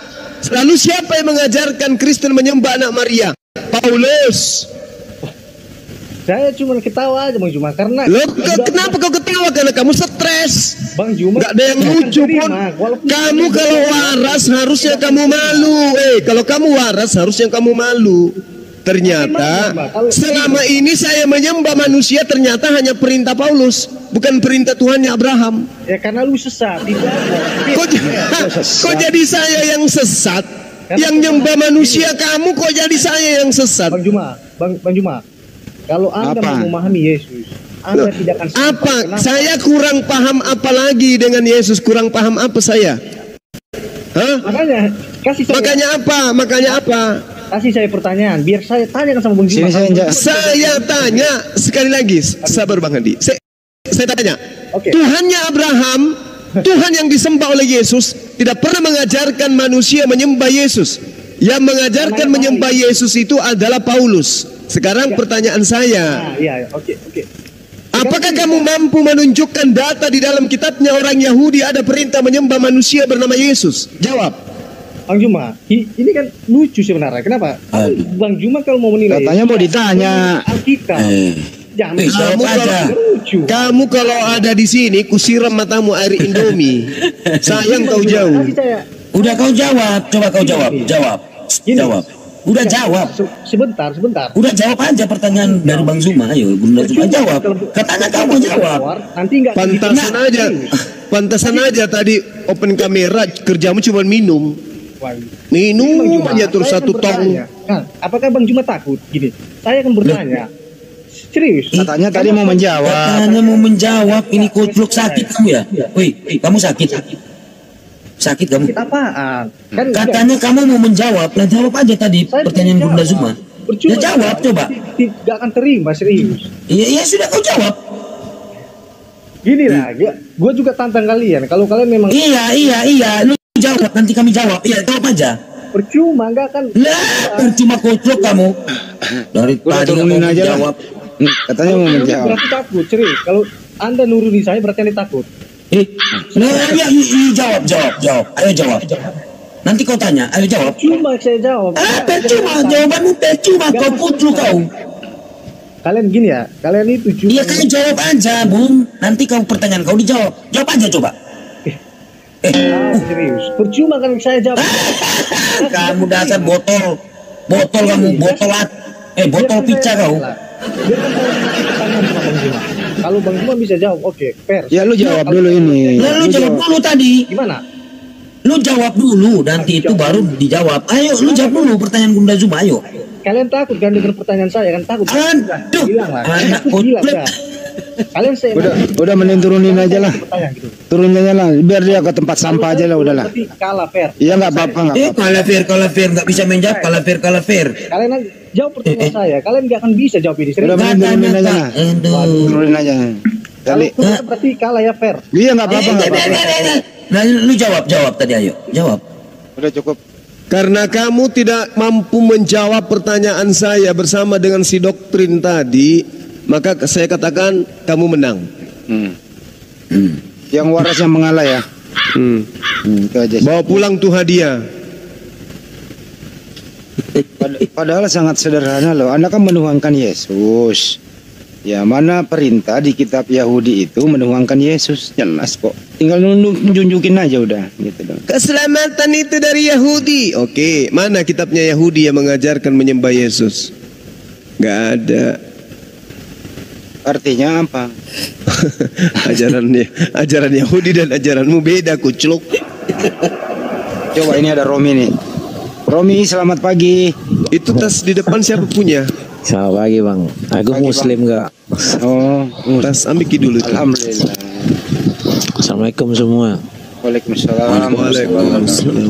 Lalu siapa yang mengajarkan Kristen menyembah anak Maria? Paulus. Saya cuma ketawa aja Bang Juma karena Loh, kenapa kau ketawa? Karena kamu stres. Bang Juma Gak ada yang lucu pun. Kamu kalau waras harusnya kamu malu. Kalau kamu waras harusnya kamu malu. Ternyata selama ini saya menyembah manusia ternyata hanya perintah Paulus, bukan perintah Tuhannya Abraham. Ya karena lu sesat. Kok jadi saya yang sesat? Yang nyembah manusia kamu kok jadi saya yang sesat? Bang Juma, kalau Anda mau memahami Yesus, Anda tidak akan sampai. Apa? Kenapa? Saya kurang paham apa lagi dengan Yesus? Kurang paham apa saya? Hah? Makanya Makanya apa? Kasih saya pertanyaan, biar saya tanyakan sama Bang Juma. Saya tanya sekali lagi, sabar Bang Hadi. Saya tanya, Tuhannya Abraham, Tuhan yang disembah oleh Yesus, tidak pernah mengajarkan manusia menyembah Yesus. Yang mengajarkan menyembah Yesus itu adalah Paulus. Sekarang pertanyaan saya, apakah kamu mampu menunjukkan data di dalam kitabnya orang Yahudi ada perintah menyembah manusia bernama Yesus? Jawab. Bang Juma, ini kan lucu sebenarnya. Kenapa? Bang Juma kalau mau menilai, katanya mau ditanya Alkitab. Jangan kamu kalau ada di sini kusiram matamu air Indomie. Sayang kau jauh. Udah kau jawab, coba kau jawab. Jawab. Udah jawab. Sebentar. Udah jawab aja pertanyaan dari Bang Zuma. Ayo, Bunda Zuma jawab. Katanya kamu jawab. Nanti enggak pantasan aja tadi open kamera kerjamu cuma minum aja terus satu tong. Nah, apakah Bang Juma takut? Gini, saya akan bertanya. Serius. Katanya tadi mau menjawab. Katanya mau menjawab. Ini kutluk sakit kamu ya? Wih, kamu sakit kamu? Sakit apaan? Kan katanya kamu mau menjawab. Nah, jawab aja tadi pertanyaan Bunda Zuma. Ya jawab coba. Tidak akan terima serius. Iya sudah kau jawab. Gini lah, gue juga tantang kalian. Kalau kalian memang iya, lu jawab nanti kami jawab. Iya, jawab aja. Percuma, enggak akan. Percuma kutluk kamu. Dari tadi kamu jawab. Katanya mau menjawab. Berarti takut, serius. Kalau Anda nurunin saya berarti Anda takut. Jawab. Ayo jawab. Nanti kau tanya, ayo jawab. Cuma saya jawab. Percuma, jawabanmu percuma. Kau kutluk kau. Kalian gini ya, kalian itu cuma. Iya, kau jawab aja, Bung. Nanti kau pertanyaan kau dijawab. Jawab aja coba. Serius. Percuma kan saya jawab. Kamu dasar botol kamu, botol pizza kau. Kalau Bang Juma bisa jawab, fair. Ya lu jawab dulu ini. Lu jawab dulu tadi. Gimana? Lu jawab dulu, nanti itu baru dijawab. Ayo, lu jawab dulu pertanyaan Bunda Zuma, ayo. Kalian takut kan dengar pertanyaan saya kan takut. Aduh, anak kutluk. Kalian saya udah mending turunin aja lah. Turunin aja lah, biar dia ke tempat sampah aja lah udahlah. Kalah fair. Iya nggak apa-apa. Kalah fair nggak bisa menjawab kalah fair. Kalian jawab pertanyaan saya, kalian nggak akan bisa jawab ini. Udah mending turunin aja lah. Turunin aja. Kali berarti kalah ya fair. Iya nggak apa-apa. Nah, lu jawab tadi ayo, jawab. Udah cukup. Karena kamu tidak mampu menjawab pertanyaan saya bersama dengan si doktrin tadi, maka saya katakan kamu menang. Yang waras yang mengalah ya. Itu aja. Bawa pulang tuh hadiah. Padahal sangat sederhana loh. Anda kan menuhankan Yesus. Ya mana perintah di kitab Yahudi itu menuhankan Yesus, jelas kok. Tinggal nunjukin aja udah gitu dong. Keselamatan itu dari Yahudi. Oke, mana kitabnya Yahudi yang mengajarkan menyembah Yesus? Gak ada. Artinya apa? ajaran Yahudi dan ajaranmu beda, kucluk. Coba ini ada Romi nih. Romi, selamat pagi. Itu tas di depan siapa punya? Selamat pagi bang. Aku pagi, Muslim bang. Oh, tas ambil dulu. Alhamdulillah. Assalamualaikum semua. Waalaikumsalam. Waalaikumsalam.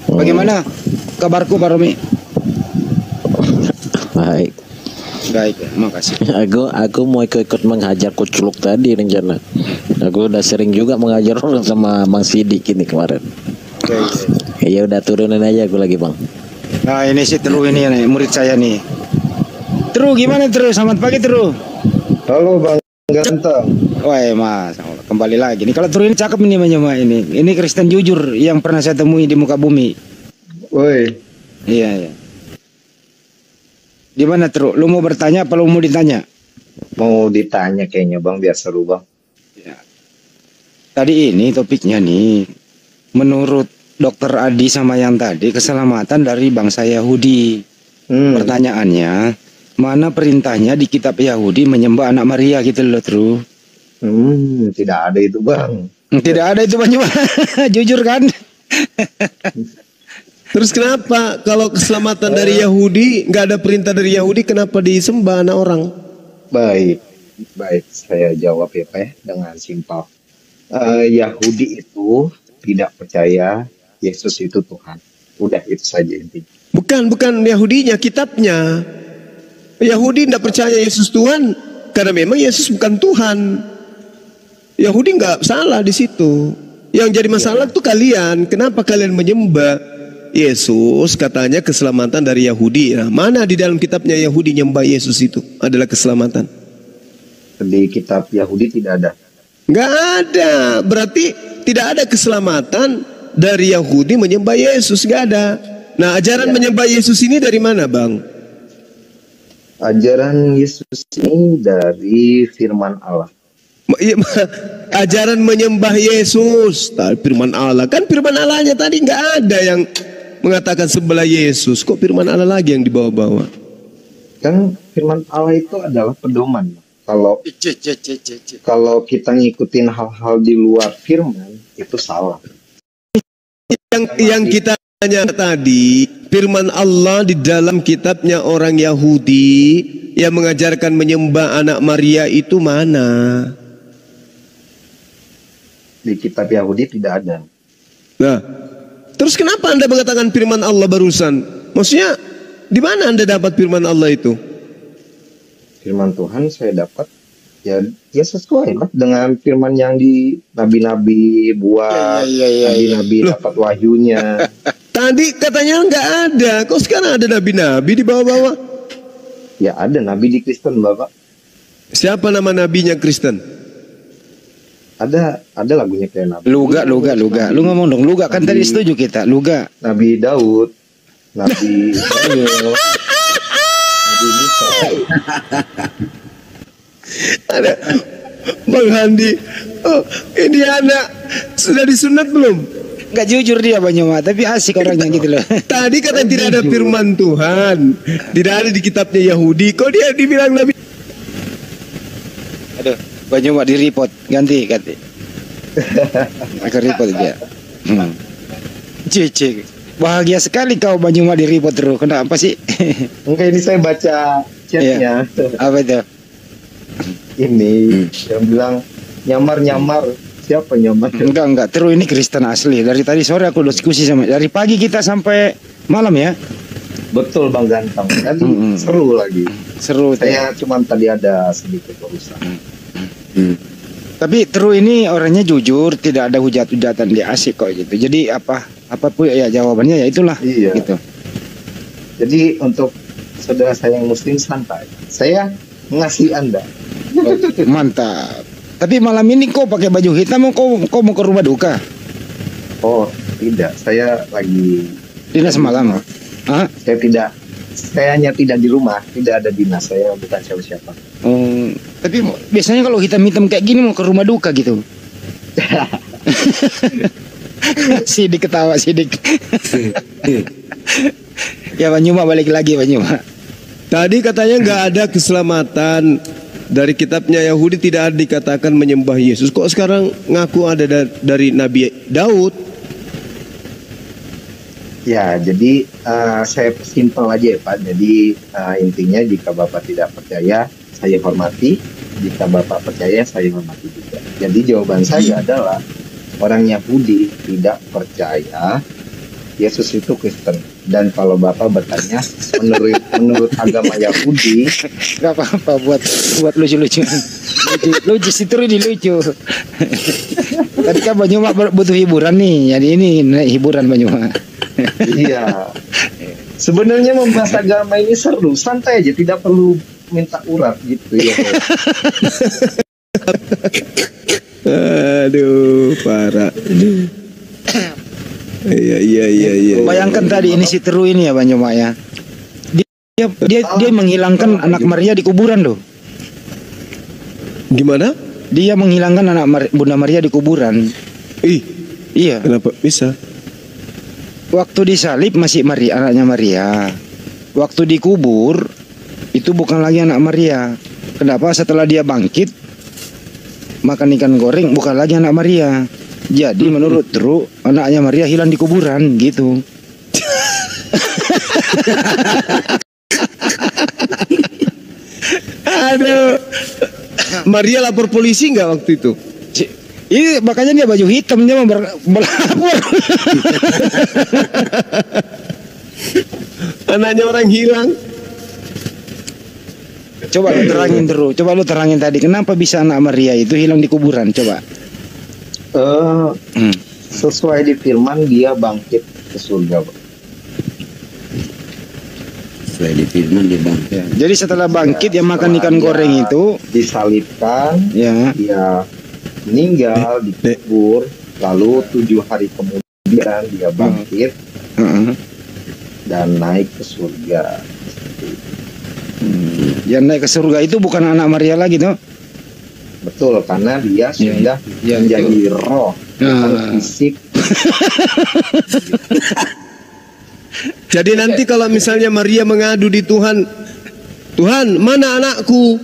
Bagaimana kabarku Pak Romi? Baik. Baik, makasih. Aku mau ikut menghajar kuculuk tadi rencana. Aku udah sering juga mengajar orang sama Bang Sidik ini kemarin. Oke. Ya udah turunin aja aku lagi bang. Nah ini si Teru ini nih, murid saya nih. Teru gimana Teru? Selamat pagi Teru. Halo Bang Ganteng. Wah mas. kembali lagi nih. Kalau Tru ini cakep ini Banyuma ini. Ini Kristen jujur yang pernah saya temui di muka bumi. Woi, Iya, iya. Gimana Tru? Lu mau bertanya apa lu mau ditanya? Mau ditanya kayaknya Bang, biar seru Bang. Ya. Tadi ini topiknya nih, menurut Dokter Adi sama yang tadi, keselamatan dari bangsa Yahudi. Pertanyaannya, mana perintahnya di kitab Yahudi menyembah anak Maria gitu loh Tru? Tidak ada itu Bang. Tidak ada itu Banyuma. Jujur kan? terus kenapa kalau keselamatan dari Yahudi nggak ada perintah dari Yahudi, kenapa disembah anak orang? Baik, baik. Saya jawab ya Pak ya, dengan simpel. Yahudi itu tidak percaya Yesus itu Tuhan. Udah itu saja intinya. Bukan Yahudinya, kitabnya. Yahudi tidak percaya Yesus Tuhan karena memang Yesus bukan Tuhan. Yahudi nggak salah di situ. Yang jadi masalah tuh kalian. Kenapa kalian menyembah Yesus? Katanya keselamatan dari Yahudi. Nah, mana di dalam kitabnya Yahudi nyembah Yesus itu adalah keselamatan? Di kitab Yahudi tidak ada. Nggak ada. Berarti tidak ada keselamatan dari Yahudi menyembah Yesus. Nggak ada. Nah, ajaran menyembah Yesus ini dari mana, Bang? Ajaran Yesus ini dari firman Allah. Ajaran menyembah Yesus, firman Allah. Kan firman Allahnya tadi nggak ada yang mengatakan sebelah Yesus. Kok firman Allah lagi yang dibawa-bawa? Kan firman Allah itu adalah pedoman. Kalau kita ngikutin hal-hal di luar firman itu salah. Yang kita tanya tadi, firman Allah di dalam kitabnya orang Yahudi yang mengajarkan menyembah anak Maria itu mana? Di kitab Yahudi tidak ada. Nah, terus kenapa Anda mengatakan firman Allah barusan? Maksudnya di mana Anda dapat firman Allah itu? Firman Tuhan saya dapat ya sesuai lah dengan firman yang di nabi-nabi buat, nabi-nabi dapat wahyunya. Tadi katanya nggak ada, kok sekarang ada nabi-nabi di bawah-bawah? Ya ada nabi di Kristen Bapak. Siapa nama nabinya Kristen? Ada lagunya kayak nabi. Luga. Lu ngomong dong, Luga kan tadi setuju kita, Luga. Nabi Daud, Nabi Samuel, Nabi Musa. Ada Bang Handi. Oh, ini anak sudah disunat belum? Gak jujur dia Banyuma, tapi asik orangnya gitu loh. Tadi kata tidak ada firman Tuhan, tidak ada di kitabnya Yahudi. Kok dia dibilang nabi? Aduh, Banyuma di report, ganti. Aku report dia. Cicik. Bahagia sekali kau Banyuma di report terus. Kenapa sih? Enggak, ini saya baca chatnya. Apa itu? Ini yang bilang nyamar. Siapa nyamar? Enggak. Terus ini Kristen asli. Dari tadi sore aku diskusi sama. Dari pagi kita sampai malam ya. Betul Bang Ganteng. Tadi seru lagi. Seru. Saya cuma tadi ada sedikit urusan. Tapi Tru ini orangnya jujur, tidak ada hujat-hujatan, dia asik kok gitu. Jadi apapun ya jawabannya ya itulah. Iya. Gitu. Jadi untuk saudara saya yang Muslim santai. Saya ngasih Anda. Mantap. Tapi malam ini kok pakai baju hitam, kok mau ke rumah duka? Oh tidak, saya lagi Dinas malam. Hah? Saya hanya tidak di rumah, tidak ada dinas, saya bukan siapa-siapa. Tapi biasanya kalau hitam-hitam kayak gini mau ke rumah duka gitu. Sidik ketawa, Sidik. Ya Banyuma balik lagi Banyuma. Tadi katanya nggak ada keselamatan dari kitabnya Yahudi, tidak ada dikatakan menyembah Yesus. Kok sekarang ngaku ada dari Nabi Daud? Ya, jadi saya simpel aja ya Pak. Jadi intinya jika Bapak tidak percaya, saya hormati. Jika Bapak percaya, saya hormati juga. Jadi jawaban saya adalah orang Yahudi tidak percaya Yesus itu Kristen. Dan kalau Bapak bertanya menurut agama Yahudi, Gak apa-apa buat lucu-lucu. Lucu situ ini lucu. Tadi kan Banyuma butuh hiburan nih. Jadi ini hiburan Banyuma. iya. Sebenarnya membahas agama ini seru, santai aja, tidak perlu minta urat gitu ya. Aduh, parah. Iya. Bayangkan tadi ini si Teru ini ya Bang Juma ya. Dia menghilangkan anak Maria di kuburan loh. Gimana? Dia menghilangkan anak Bunda Maria di kuburan. Iya. Kenapa bisa? Waktu disalib masih anaknya Maria. Waktu dikubur itu bukan lagi anak Maria. Kenapa? Setelah dia bangkit makan ikan goreng bukan lagi anak Maria. Jadi menurut Teru anaknya Maria hilang di kuburan gitu. Aduh. Maria lapor polisi nggak waktu itu? Ini makanya dia baju hitam dia melapor. Anaknya orang hilang. Coba lu terangin terus. Coba lu terangin tadi kenapa bisa anak Maria itu hilang di kuburan? Coba. Sesuai di firman dia bangkit ke surga, Pak. Sesuai di firman dia bangkit. Ya. Jadi setelah bangkit dia makan ikan goreng itu disalibkan, ya. Dia meninggal dikubur, lalu 7 hari kemudian dia bangkit dan naik ke surga. Yang naik ke surga itu bukan anak Maria lagi tuh. Betul, karena dia sudah menjadi roh, bukan fisik. Jadi nanti kalau misalnya Maria mengadu di Tuhan, Tuhan mana anakku?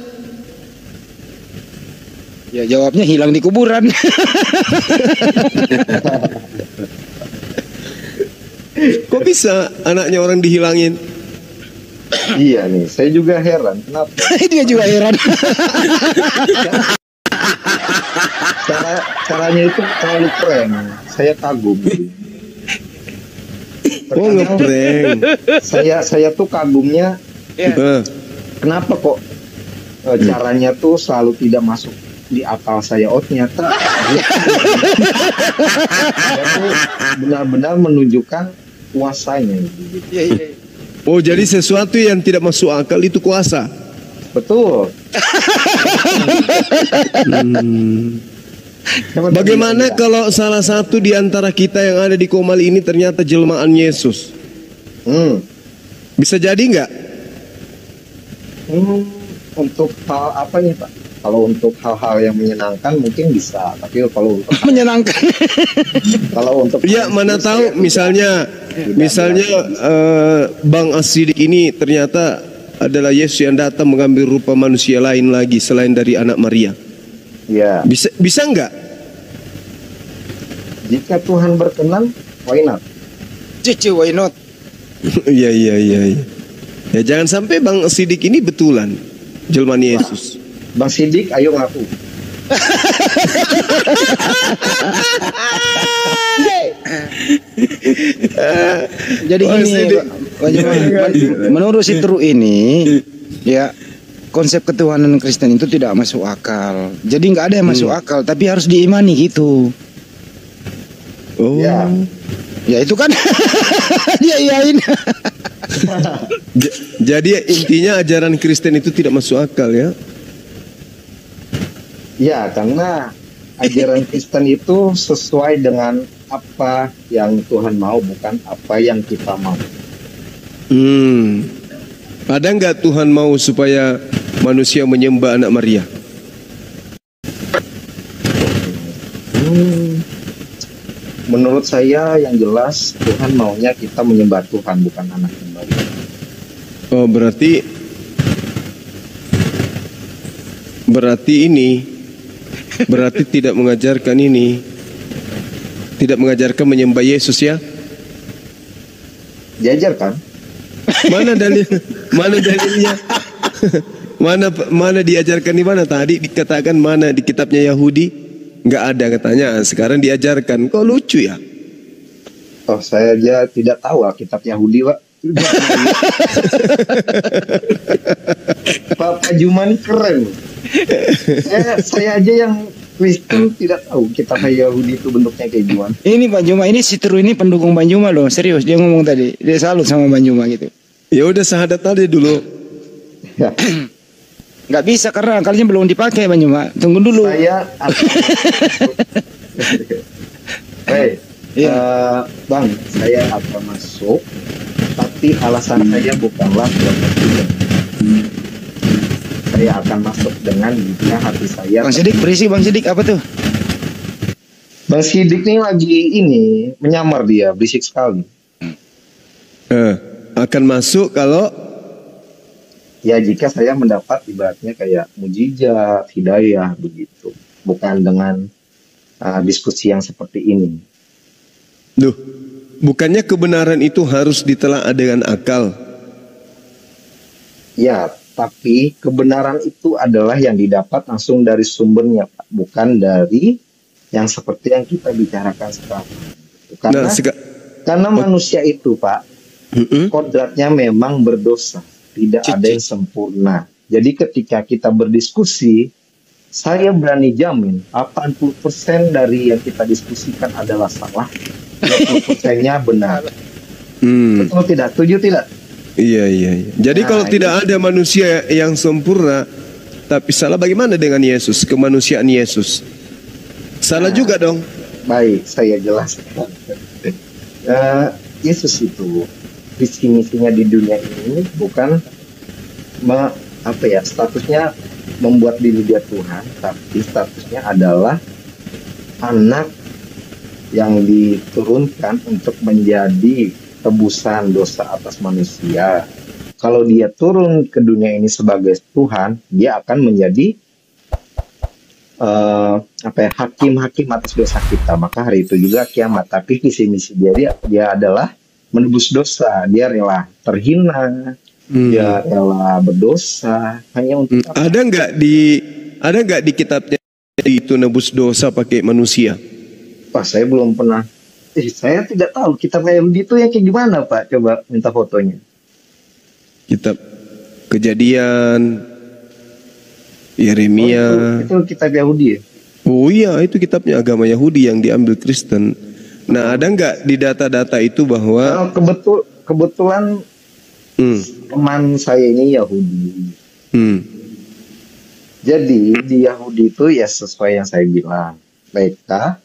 Ya jawabnya hilang di kuburan. Kok bisa anaknya orang dihilangin? Iya nih, saya juga heran kenapa. Dia juga heran. Caranya itu terlalu keren. Saya kagum. Oh ngeprank. Saya tuh kagumnya. Kenapa kok caranya tuh selalu tidak masuk di akal saya. Oh ternyata dia tuh benar-benar menunjukkan kuasanya gitu. Oh jadi sesuatu yang tidak masuk akal itu kuasa. Betul. Bagaimana kalau salah satu di antara kita yang ada di Komal ini ternyata jelmaan Yesus? Bisa jadi nggak? Untuk hal apa nih Pak? Kalau untuk hal-hal yang menyenangkan mungkin bisa, tapi kalau untuk menyenangkan, kalau untuk ya mana tahu misalnya Bang Asidik ini ternyata adalah Yesus yang datang mengambil rupa manusia lain lagi selain dari anak Maria. Ya. Bisa nggak? Jika Tuhan berkenan, why not? Cici, why not? Iya. Ya jangan sampai Bang Asidik ini betulan jelmaan Yesus. Bang Sidik, ayo ngaku. Jadi menurut si Teru ini, ya konsep ketuhanan Kristen itu tidak masuk akal. Jadi nggak ada yang masuk akal, tapi harus diimani gitu. Oh. Ya itu kan dia iyain. Jadi intinya ajaran Kristen itu tidak masuk akal ya? Ya, karena ajaran Kristen itu sesuai dengan apa yang Tuhan mau, bukan apa yang kita mau. Ada nggak Tuhan mau supaya manusia menyembah anak Maria? Menurut saya yang jelas Tuhan maunya kita menyembah Tuhan, bukan anak Maria. Oh berarti tidak mengajarkan ini, tidak mengajarkan menyembah Yesus ya? Diajarkan. Mana dalilnya? mana diajarkan di mana? Tadi dikatakan mana di kitabnya Yahudi? Nggak ada katanya. Sekarang diajarkan. Kok lucu ya? Oh saya aja tidak tahu kitab Yahudi Pak. Pak Juman keren. Saya aja yang Kristen tidak tahu kitab Yahudi itu bentuknya kayak gimana. Ini Pak Juma, ini si Teru ini pendukung Bang Juma loh, serius dia ngomong tadi, dia salut sama Bang Juma gitu. Ya udah syahadat tadi dulu. Nggak bisa karena akalnya belum dipakai Bang Juma. Tunggu dulu. Saya akan Bang, saya akan masuk, tapi alasan saya bukanlah buat tidak. Saya akan masuk dengan jika hati saya. Bang Sidik berisi, Bang Sidik apa tuh? Bang Sidik nih lagi menyamar, dia berisik sekali. Akan masuk kalau ya jika saya mendapat ibaratnya kayak mujizat, hidayah begitu, bukan dengan diskusi yang seperti ini. Duh, bukannya kebenaran itu harus ditelaah dengan akal? Ya, tapi kebenaran itu adalah yang didapat langsung dari sumbernya, Pak, bukan dari yang seperti yang kita bicarakan sekarang. Karena manusia itu, Pak, kodratnya memang berdosa, tidak ada yang sempurna. Jadi ketika kita berdiskusi, saya berani jamin 80% dari yang kita diskusikan adalah salah, 20%-nya benar. Betul tidak? Setuju tidak? Iya. Jadi kalau tidak ada manusia yang sempurna, tapi salah bagaimana dengan Yesus, kemanusiaan Yesus? Salah juga dong. Baik, saya jelaskan. Yesus itu visi misinya di dunia ini bukan statusnya membuat diri dia Tuhan, tapi statusnya adalah anak yang diturunkan untuk menjadi tebusan dosa atas manusia. Kalau dia turun ke dunia ini sebagai Tuhan, dia akan menjadi hakim-hakim atas dosa kita. Maka hari itu juga kiamat. Tapi visi misi dia adalah menebus dosa. Dia rela terhina, dia rela berdosa hanya untuk apa? Ada nggak di kitabnya itu nebus dosa pakai manusia? Pak, saya belum pernah. Saya tidak tahu kitab Yahudi itu yang kayak gimana, Pak. Coba minta fotonya. Kitab Kejadian, Yeremia. Itu kitab Yahudi ya? Oh iya, itu kitabnya agama Yahudi yang diambil Kristen. Nah, ada nggak di data-data itu bahwa kebetulan teman saya ini Yahudi. Jadi di Yahudi itu ya sesuai yang saya bilang, mereka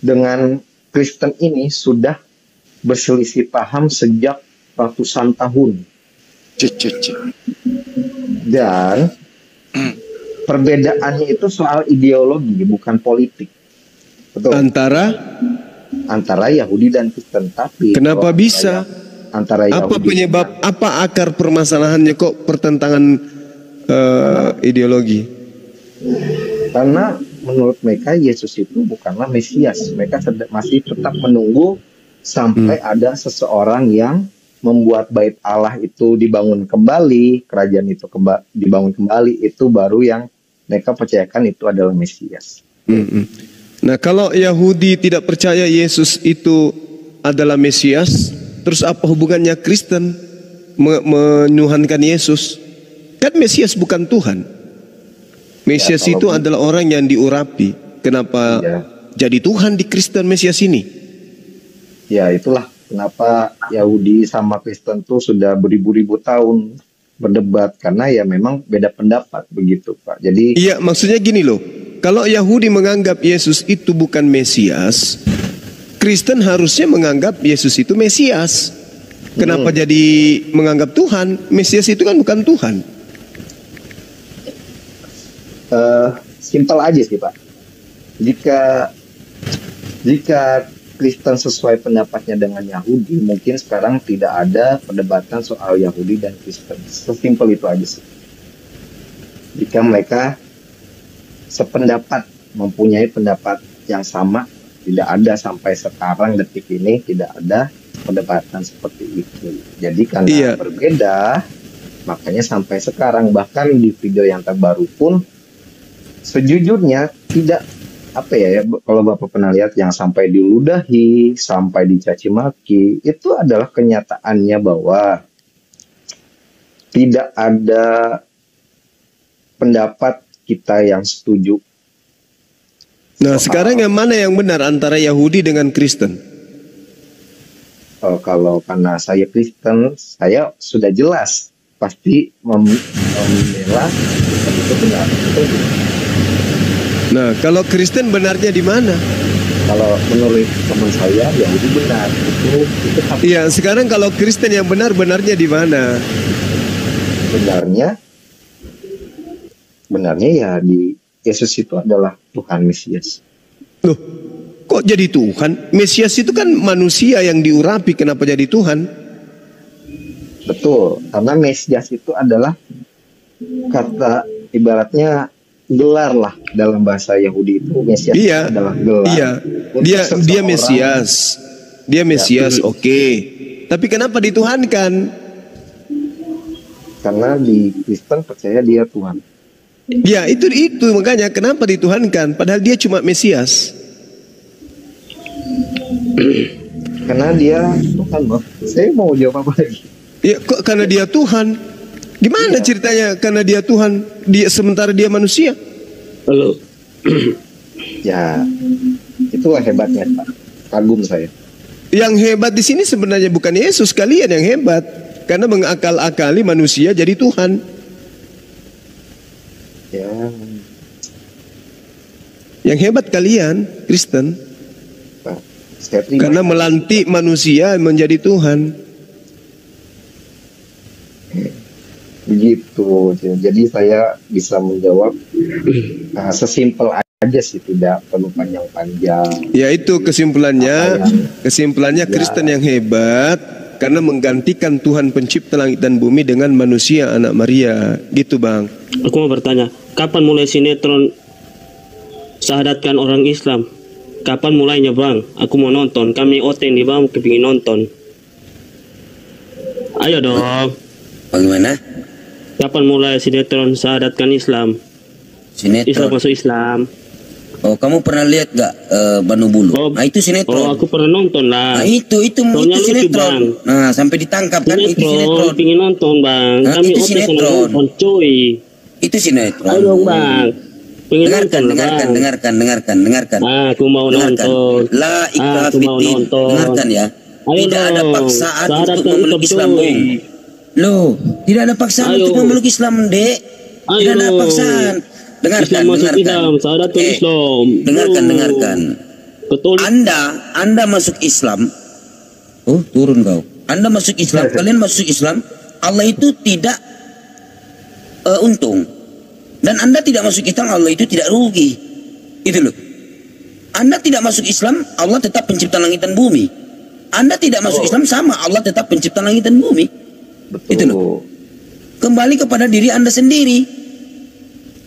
dengan Kristen ini sudah berselisih paham sejak ratusan tahun. Dan perbedaannya itu soal ideologi, bukan politik. Betul. Antara Yahudi dan Kristen. Tapi kenapa bisa? Antara Yahudi. Apa akar permasalahannya kok pertentangan ideologi? Karena menurut mereka Yesus itu bukanlah Mesias. Mereka masih tetap menunggu sampai ada seseorang yang membuat bait Allah itu dibangun kembali, kerajaan itu dibangun kembali, itu baru yang mereka percayakan itu adalah Mesias. Nah, kalau Yahudi tidak percaya Yesus itu adalah Mesias, terus apa hubungannya Kristen menuhankan Yesus? Kan Mesias bukan Tuhan. Mesias itu adalah orang yang diurapi. Kenapa jadi Tuhan di Kristen Mesias ini? Ya, itulah kenapa Yahudi sama Kristen tuh sudah beribu-ribu tahun berdebat, karena ya memang beda pendapat begitu, Pak. Jadi iya, maksudnya gini loh. Kalau Yahudi menganggap Yesus itu bukan Mesias, Kristen harusnya menganggap Yesus itu Mesias. Kenapa jadi menganggap Tuhan? Mesias itu kan bukan Tuhan. Simpel aja sih, Pak. Jika Kristen sesuai pendapatnya dengan Yahudi, mungkin sekarang tidak ada perdebatan soal Yahudi dan Kristen. Sesimpel itu aja sih. Jika mereka sependapat, mempunyai pendapat yang sama, tidak ada sampai sekarang detik ini tidak ada perdebatan seperti itu. Jadi karena berbeda, makanya sampai sekarang bahkan di video yang terbaru pun sejujurnya tidak kalau Bapak pernah lihat yang sampai diludahi, sampai dicaci maki, itu adalah kenyataannya bahwa tidak ada pendapat kita yang setuju. Nah, sekarang yang mana yang benar antara Yahudi dengan Kristen? Kalau karena saya Kristen, saya sudah jelas pasti membela Kristen itu benar. Itu Nah, kalau Kristen benarnya di mana? kalau menurut teman saya Yahudi benar. Itu Iya, sekarang kalau Kristen yang benar benarnya di mana? benarnya ya di Yesus itu adalah Tuhan Mesias. Loh, kok jadi Tuhan? Mesias itu kan manusia yang diurapi, kenapa jadi Tuhan? Betul, karena Mesias itu adalah kata ibaratnya gelar lah dalam bahasa Yahudi itu Mesias Iya, adalah gelar. iya. Untuk Dia seseorang. Mesias. Dia Mesias, oke. Tapi kenapa dituhankan? Karena di Kristen percaya dia Tuhan. Ya, itu makanya kenapa dituhankan padahal dia cuma Mesias. Karena dia Tuhan, Bang. Saya mau jawab apa lagi? Ya, kok karena dia Tuhan? Gimana Iya. ceritanya karena dia Tuhan, sementara dia manusia? Halo. Ya, itulah hebatnya, Pak. Kagum saya. Yang hebat di sini sebenarnya bukan Yesus, kalian yang hebat. Karena mengakal-akali manusia jadi Tuhan. Ya, Yang hebat kalian, Kristen. Pak. Saya terima. Karena melantik manusia menjadi Tuhan. Begitu. Jadi saya bisa menjawab sesimpel aja sih, tidak perlu panjang-panjang. Ya itu kesimpulannya. Kesimpulannya Ya. Kristen yang hebat karena menggantikan Tuhan pencipta langit dan bumi dengan manusia anak Maria. Gitu, Bang. Aku mau bertanya, kapan mulai sinetron Sahadatkan Orang Islam? Kapan mulainya, Bang? Aku mau nonton. Kami OT nih, Bang, kepingin nonton. Ayo dong. Bagaimana? Kapan mulai sinetron Sahadatkan Islam? Islam Sinetron. masuk Islam. Oh, kamu pernah lihat gak Banu Bulu? Oh, Nah, itu sinetron. Oh, aku pernah nonton lah. Nah, itu Soalnya lucu, sinetron. Bang. Nah, sampai ditangkap kan itu Sinetron, sinetron. pingin nonton, Bang. Nah, Kami itu OT sana sinetron. nonton, cuy. Itu sinetron. Ayo dong, Bang. Pingin Dengarkan, nonton, Bang. dengarkan. Aku mau Dengarkan. nonton. La ikrah Aku mau fiddin. nonton. Dengarkan ya. Ayo Tidak ada dong. paksaan Sahadatkan untuk memeluk Islam, cuy. Bung. Loh, tidak ada paksaan Ayo. untuk memeluk Islam, Dek. Ayo Tidak ada dong. paksaan. Dengarkan, Islam masuk dengarkan. Islam, Sahadatkan Islam. Dengarkan. Katolik. Anda masuk Islam. Oh, turun kau. Anda masuk Islam, kalian masuk Islam. Allah itu tidak untung. Dan Anda tidak masuk Islam, Allah itu tidak rugi. Itu loh. Anda tidak masuk Islam, Allah tetap pencipta langit dan bumi. Anda tidak masuk Islam, sama Allah tetap pencipta langit dan bumi. Betul. Itu loh. Kembali kepada diri Anda sendiri.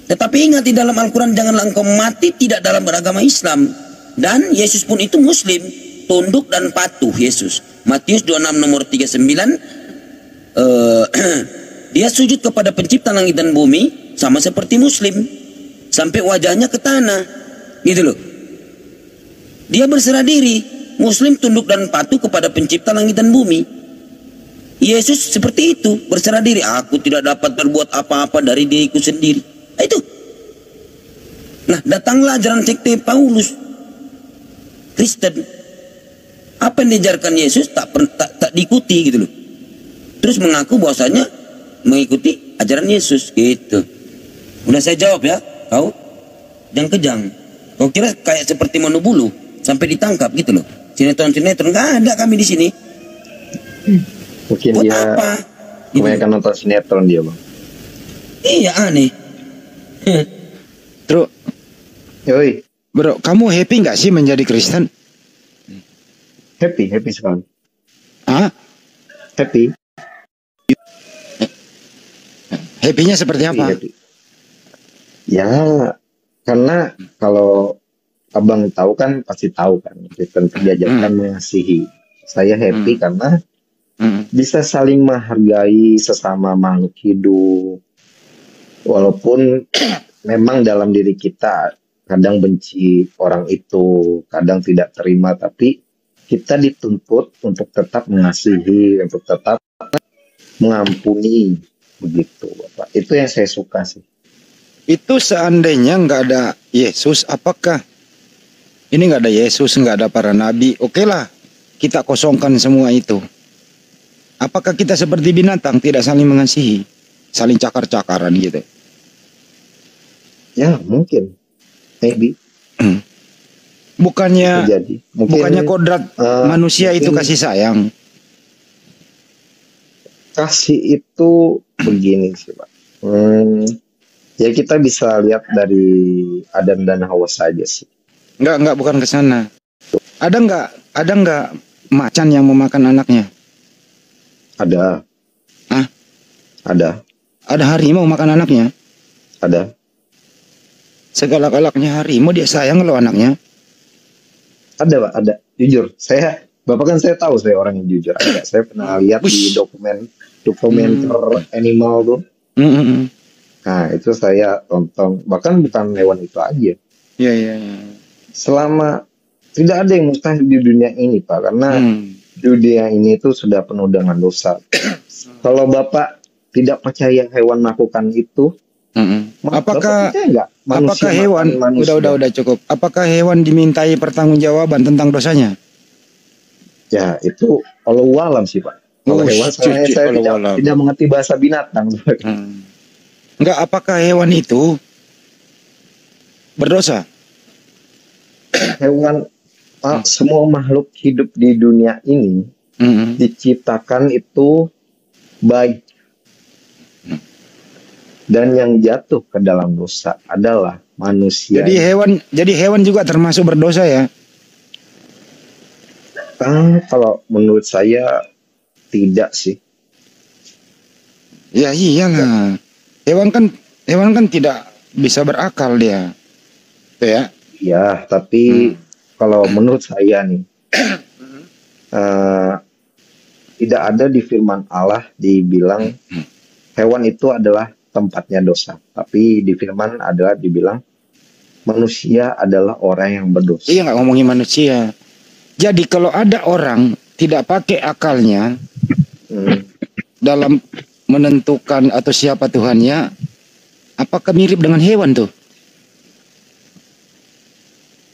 Tetapi ingat, di dalam Al-Quran, janganlah engkau mati tidak dalam beragama Islam. Dan Yesus pun itu Muslim, tunduk dan patuh Yesus. Matius 26 nomor 39, dia sujud kepada pencipta langit dan bumi sama seperti Muslim, sampai wajahnya ke tanah, gitu loh. Dia berserah diri, Muslim tunduk dan patuh kepada pencipta langit dan bumi. Yesus seperti itu, berserah diri. Aku tidak dapat berbuat apa-apa dari diriku sendiri. Nah, itu. Nah, datanglah ajaran sekte Paulus, Kristen. Apa yang diajarkan Yesus tak diikuti, gitu loh. Terus mengaku bahwasanya mengikuti ajaran Yesus, gitu. Udah saya jawab ya, kau jangan kejang. Kau kira kayak seperti Manu Bulu sampai ditangkap gitu loh. Sinetron nggak ada kami di sini. Mungkin Buat dia apa? kebanyakan nonton sinetron dia, Bang. Iya, aneh. Bro, Yoi, bro, kamu happy nggak sih menjadi Kristen? happy sekali. Ah, Happy. happy-nya seperti apa? Happy. Ya, karena kalau abang tahu kan pasti tahu kan, Kristen diajarkan mengasihi. Saya happy karena bisa saling menghargai sesama makhluk hidup. Walaupun memang dalam diri kita kadang benci orang itu, kadang tidak terima, tapi kita dituntut untuk tetap mengasihi, untuk tetap mengampuni, begitu, Bapak. Itu yang saya suka sih. Itu seandainya nggak ada Yesus, apakah ini nggak ada Yesus, nggak ada para nabi? Oke lah, kita kosongkan semua itu. Apakah kita seperti binatang, tidak saling mengasihi, saling cakar-cakaran gitu? Ya mungkin, maybe Bukannya bisa jadi. Mungkin bukannya kodrat manusia itu mungkin kasih sayang. kasih itu begini sih Pak. Ya kita bisa lihat dari Adam dan Hawa saja sih. Enggak, bukan ke sana. Ada enggak macan yang memakan anaknya? Ada. Hah? Ada. Ada harimau makan anaknya? Ada. Segalak-galaknya harimau dia sayang lo anaknya. Ada Pak, ada. Jujur, Bapak kan saya tahu saya orang yang jujur. Ada. Saya pernah lihat di dokumenter animal tuh. Nah, itu saya tonton. Bahkan bukan hewan itu aja. Iya. Selama tidak ada yang mustahil di dunia ini, Pak. Karena dunia ini itu sudah penuh dengan dosa. Kalau Bapak tidak percaya hewan melakukan itu, Apakah manusia hewan makan manusia? udah cukup. Apakah hewan dimintai pertanggungjawaban tentang dosanya? Ya, itu Allahu alam sih, Pak. Kalau hewan saya tidak mengerti bahasa binatang. Enggak, apakah hewan itu berdosa? Hewan, semua makhluk hidup di dunia ini diciptakan itu baik. Dan yang jatuh ke dalam dosa adalah manusia. Jadi hewan juga termasuk berdosa ya? Kalau menurut saya tidak sih. Ya iyalah. Hewan kan tidak bisa berakal dia. Itu ya? Ya, tapi kalau menurut saya nih, tidak ada di firman Allah dibilang hewan itu adalah tempatnya dosa. Tapi di firman adalah dibilang manusia adalah orang yang berdosa. Iya, nggak ngomongin manusia. Jadi kalau ada orang tidak pakai akalnya dalam menentukan atau siapa Tuhannya, apakah mirip dengan hewan tuh?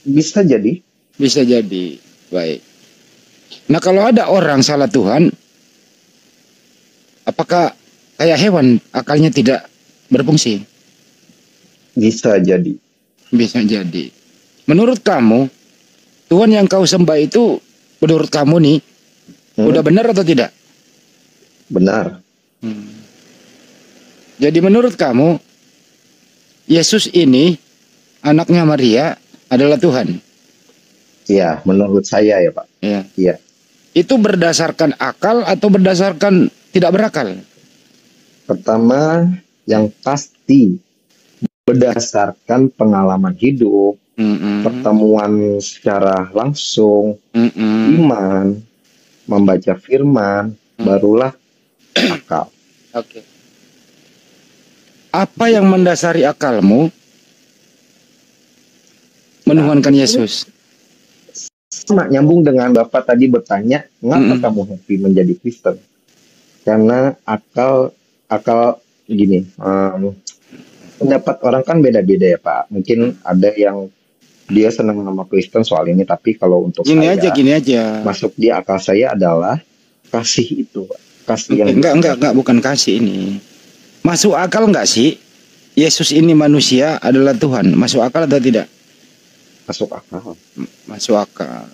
Bisa jadi. Bisa jadi. Baik. Nah, kalau ada orang salah Tuhan, apakah kayak hewan akalnya tidak berfungsi? Bisa jadi. Bisa jadi. Menurut kamu, Tuhan yang kau sembah itu, menurut kamu nih, udah benar atau tidak? Benar. Jadi menurut kamu, Yesus ini, anaknya Maria, adalah Tuhan? Iya, menurut saya ya Pak. Iya. Itu berdasarkan akal atau berdasarkan tidak berakal? Pertama, yang pasti berdasarkan pengalaman hidup, pertemuan secara langsung, iman, membaca firman, barulah akal. Oke. Apa yang mendasari akalmu menuhankan Yesus? Sama nyambung dengan Bapak tadi bertanya, mengapa kamu happy menjadi Kristen? Karena akal gini, pendapat orang kan beda-beda ya Pak. Mungkin ada yang dia senang sama Kristen soal ini, tapi kalau untuk gini aja. Masuk di akal saya adalah kasih itu, Pak. Kasih yang enggak, bukan kasih ini. Masuk akal enggak sih? Yesus ini manusia adalah Tuhan. Masuk akal atau tidak? Masuk akal. Masuk akal.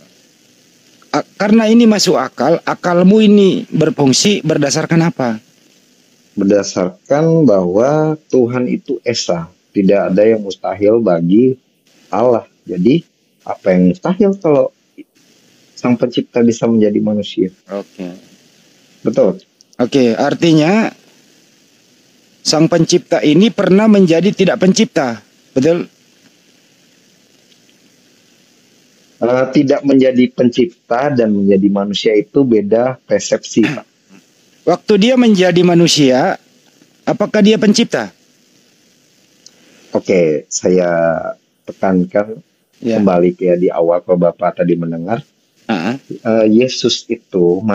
Karena ini masuk akal, akalmu ini berfungsi berdasarkan apa? Berdasarkan bahwa Tuhan itu esa, tidak ada yang mustahil bagi Allah. Jadi apa yang mustahil kalau Sang Pencipta bisa menjadi manusia? Oke. Betul. Oke, artinya Sang Pencipta ini pernah menjadi tidak pencipta, betul? Tidak menjadi pencipta dan menjadi manusia itu beda persepsi, Pak. Waktu dia menjadi manusia, apakah dia pencipta? Oke, saya tekankan kembali ke di awal kalau Bapak tadi mendengar. Yesus itu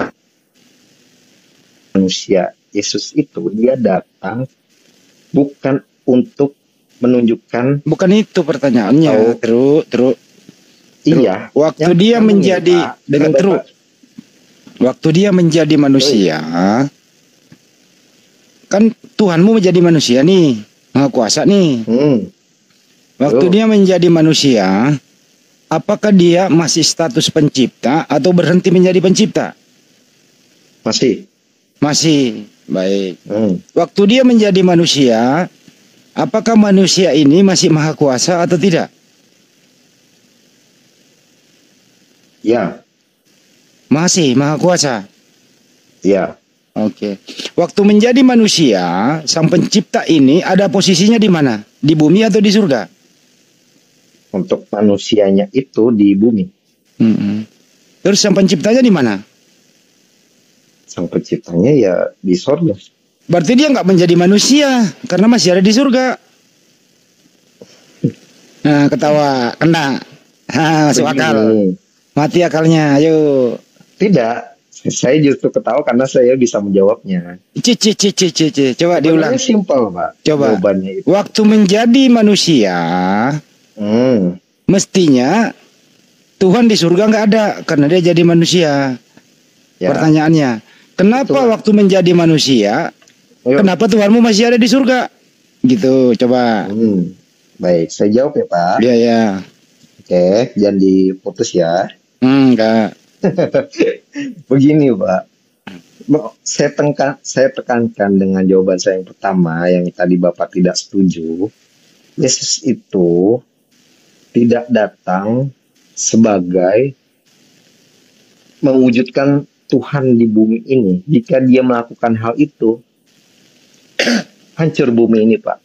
manusia. Yesus itu dia datang bukan untuk menunjukkan. Bukan itu pertanyaannya. Terus. Iya. Waktu dia menjadi dengan terus. Waktu dia menjadi manusia, kan Tuhanmu menjadi manusia nih, Maha Kuasa nih. Waktu dia menjadi manusia, apakah dia masih status pencipta atau berhenti menjadi pencipta? Masih. Masih. Baik. Waktu dia menjadi manusia, apakah manusia ini masih maha kuasa atau tidak? Ya. Masih maha kuasa. Ya. Oke. Waktu menjadi manusia, sang pencipta ini ada posisinya di mana? Di bumi atau di surga? Untuk manusianya itu di bumi. Terus sang penciptanya di mana? Sang penciptanya ya di surga. Berarti dia nggak menjadi manusia karena masih ada di surga. Nah, ketawa, kena. Masuk akal. Mati akalnya, ayo. Tidak, saya justru ketawa karena saya bisa menjawabnya. Coba diulang. Simpel, Pak. Coba. Jawabannya itu. Waktu menjadi manusia, mestinya Tuhan di surga nggak ada karena dia jadi manusia. Ya. Pertanyaannya, kenapa waktu menjadi manusia, kenapa Tuhanmu masih ada di surga? Gitu, coba. Baik, saya jawab ya, Pak. Iya, ya. Oke, jangan diputus ya. Enggak. Begini, Pak. Saya tekankan dengan jawaban saya yang pertama, yang tadi Bapak tidak setuju. Yesus itu tidak datang sebagai mewujudkan Tuhan di bumi ini. Jika dia melakukan hal itu, hancur bumi ini, Pak.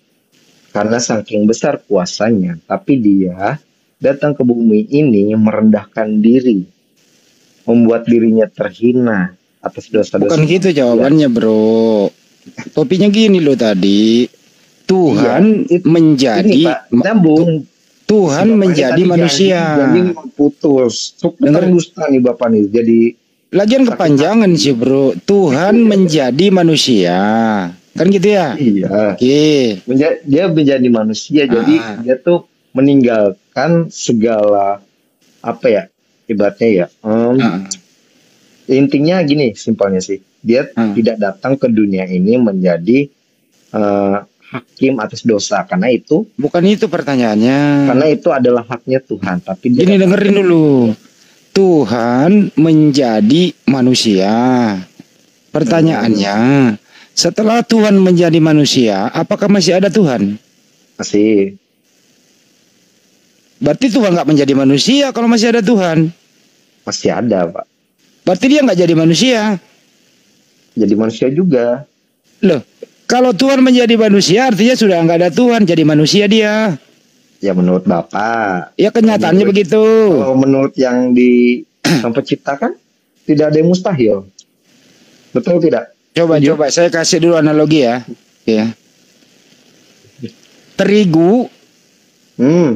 Karena saking besar kuasanya. Tapi dia datang ke bumi ini merendahkan diri. Membuat dirinya terhina atas dosa-dosa. Bukan gitu jawabannya, bro. Topiknya gini loh tadi. Tuhan menjadi... Ini, Pak, nyambung. Tuhan menjadi manusia. Jadi putus. Dengar dusta nih Bapak nih. Jadi lagian kepanjangan sih, bro. Tuhan menjadi manusia. Kan gitu ya? Iya. Oke. Dia menjadi manusia. Jadi dia tuh meninggalkan segala apa ya? Ibaratnya ya. Intinya gini, simpelnya sih. Dia tidak datang ke dunia ini menjadi hakim atas dosa, karena itu bukan itu pertanyaannya. Karena itu adalah haknya Tuhan. Tapi ini dengerin dulu. Tuhan menjadi manusia. Pertanyaannya, setelah Tuhan menjadi manusia, apakah masih ada Tuhan? Masih. Berarti Tuhan nggak menjadi manusia kalau masih ada Tuhan. Masih ada, Pak. Berarti dia nggak jadi manusia. Jadi manusia juga. Loh, kalau Tuhan menjadi manusia artinya sudah nggak ada Tuhan, jadi manusia dia. Ya menurut Bapak. Ya kenyataannya begitu. Kalau menurut yang di Sang Pencipta kan tidak ada yang mustahil. Betul tidak? Coba saya kasih dulu analogi ya. Ya. Terigu,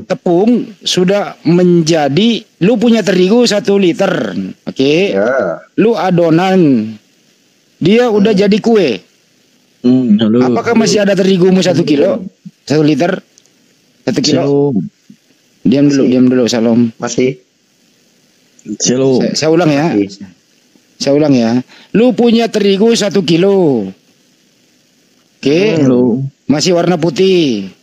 tepung sudah menjadi, lu punya terigu 1 liter, oke? Ya. Lu adonan, dia udah jadi kue. Apakah masih ada terigumu 1 kilo, 1 liter, 1 kilo? Diam dulu, Salam. Masih. Saya ulang ya. Saya ulang ya. Lu punya terigu 1 kilo, oke? Masih warna putih.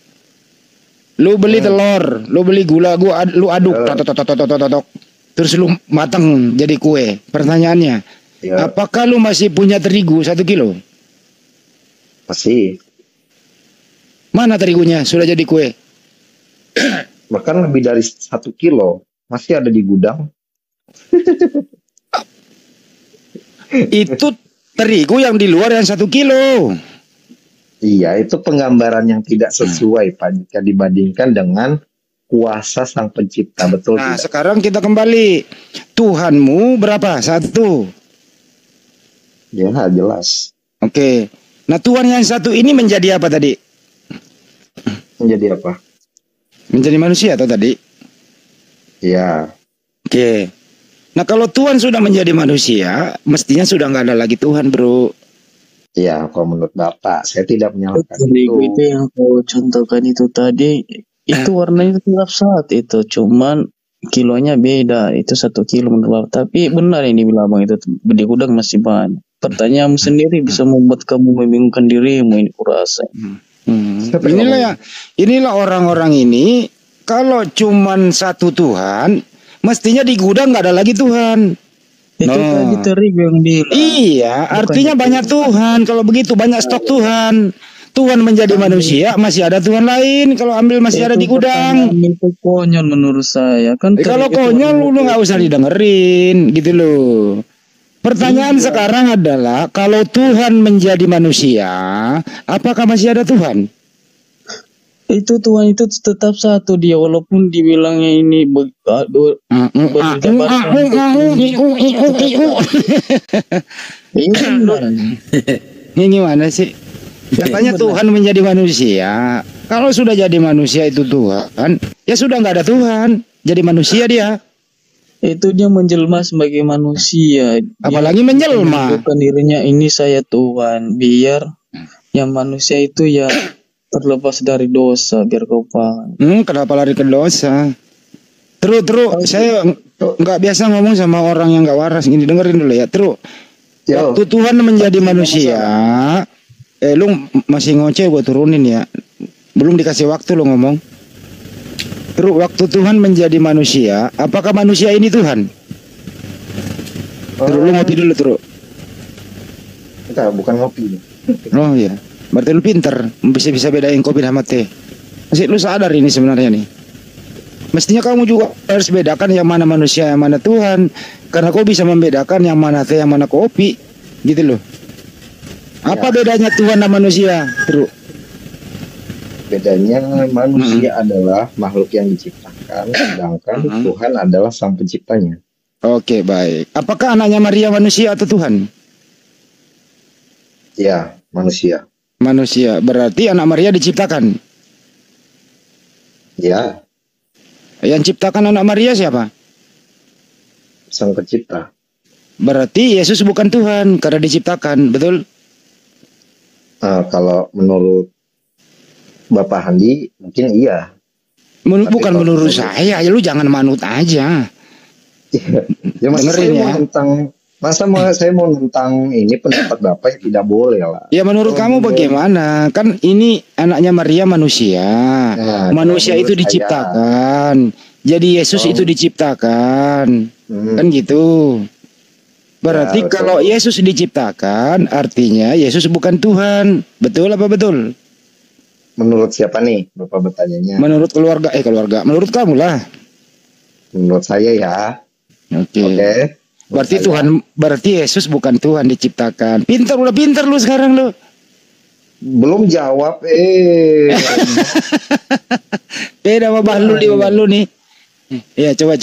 Lu beli telur, lu beli gula, lu aduk, totok, terus lu matang jadi kue. Pertanyaannya, apakah lu masih punya terigu 1 kilo? Masih. Mana terigunya? Sudah jadi kue. Bahkan lebih dari 1 kilo masih ada di gudang. Itu terigu yang di luar yang 1 kilo. Iya, itu penggambaran yang tidak sesuai, Pak, jika dibandingkan dengan kuasa Sang Pencipta. Betul. Nah, tidak? sekarang kita kembali. Tuhanmu berapa? 1. Ya, jelas. Oke. Nah, Tuhan yang 1 ini menjadi apa tadi? Menjadi apa? Menjadi manusia atau tadi? Ya. Oke. Nah, kalau Tuhan sudah menjadi manusia, mestinya sudah nggak ada lagi Tuhan, bro. Ya, kalau menurut Bapak, saya tidak menyalahkan itu yang aku contohkan itu tadi, itu warnanya tetap saat itu, cuman kilonya beda, itu 1 kilo menurut Bapak. Tapi benar yang dibilang Bang, itu di gudang masih banyak. Pertanyaanmu sendiri bisa membuat kamu membingungkan dirimu, ini kurasa. Inilah orang-orang ini kalau cuman satu Tuhan, mestinya di gudang nggak ada lagi Tuhan. Itu tadi terigu yang bilang. Iya, artinya banyak Tuhan. Kalau begitu banyak stok Tuhan. Tuhan menjadi manusia, masih ada Tuhan lain. Kalau ambil masih ada di gudang. Itu konyol menurut saya. Kan Kalau konyol lu nggak usah didengerin, gitu loh. Pertanyaan sekarang adalah, kalau Tuhan menjadi manusia, apakah masih ada Tuhan? Itu Tuhan itu tetap satu dia, walaupun dibilangnya ini ini gimana sih? Katanya Tuhan menjadi manusia. Kalau sudah jadi manusia itu Tuhan, ya sudah nggak ada Tuhan. Jadi manusia dia. Itu dia menjelma sebagai manusia. Apalagi menjelma. Bukan dirinya ini saya Tuhan. Biar yang manusia itu ya terlepas dari dosa. Biar kau paham. Kenapa lari ke dosa? Terus saya nggak biasa ngomong sama orang yang nggak waras. Gini, dengerin dulu ya. Terus waktu Tuhan menjadi manusia. Lu masih ngoceh, gue turunin ya. Belum dikasih waktu lu ngomong. Terus waktu Tuhan menjadi manusia, apakah manusia ini Tuhan? Terus lu ngopi dulu terus. Enggak, bukan ngopi. Oh iya, berarti lu pinter, bisa bedain kopi sama teh. Masih lu sadar ini sebenarnya nih. Mestinya kamu juga harus bedakan yang mana manusia, yang mana Tuhan. Karena kau bisa membedakan yang mana teh, yang mana kopi, gitu loh. Apa bedanya Tuhan dan manusia? Terus. Bedanya manusia adalah makhluk yang diciptakan, sedangkan Tuhan adalah sang penciptanya. Oke, baik. Apakah anaknya Maria manusia atau Tuhan? Ya, manusia. Manusia. Berarti anak Maria diciptakan? Ya. Yang ciptakan anak Maria siapa? Sang pencipta. Berarti Yesus bukan Tuhan karena diciptakan, betul? Kalau menurut Bapak Handi mungkin iya. Bukan menurut saya, ya lu jangan manut aja. Ya masa saya mau tentang saya mau tentang ini pendapat Bapak ya tidak boleh lah. Ya menurut kamu bagaimana? Kan ini anaknya Maria manusia. Manusia itu diciptakan. Jadi Yesus itu diciptakan. Kan gitu. Berarti kalau Yesus diciptakan, artinya Yesus bukan Tuhan. Betul apa betul? Menurut siapa nih Bapak bertanyanya? Menurut keluarga. Menurut kamu lah. Menurut saya ya. Oke. Berarti Yesus bukan Tuhan diciptakan. Udah pinter lu sekarang lu. Belum jawab Beda sama Babah lu nih. Iya, coba.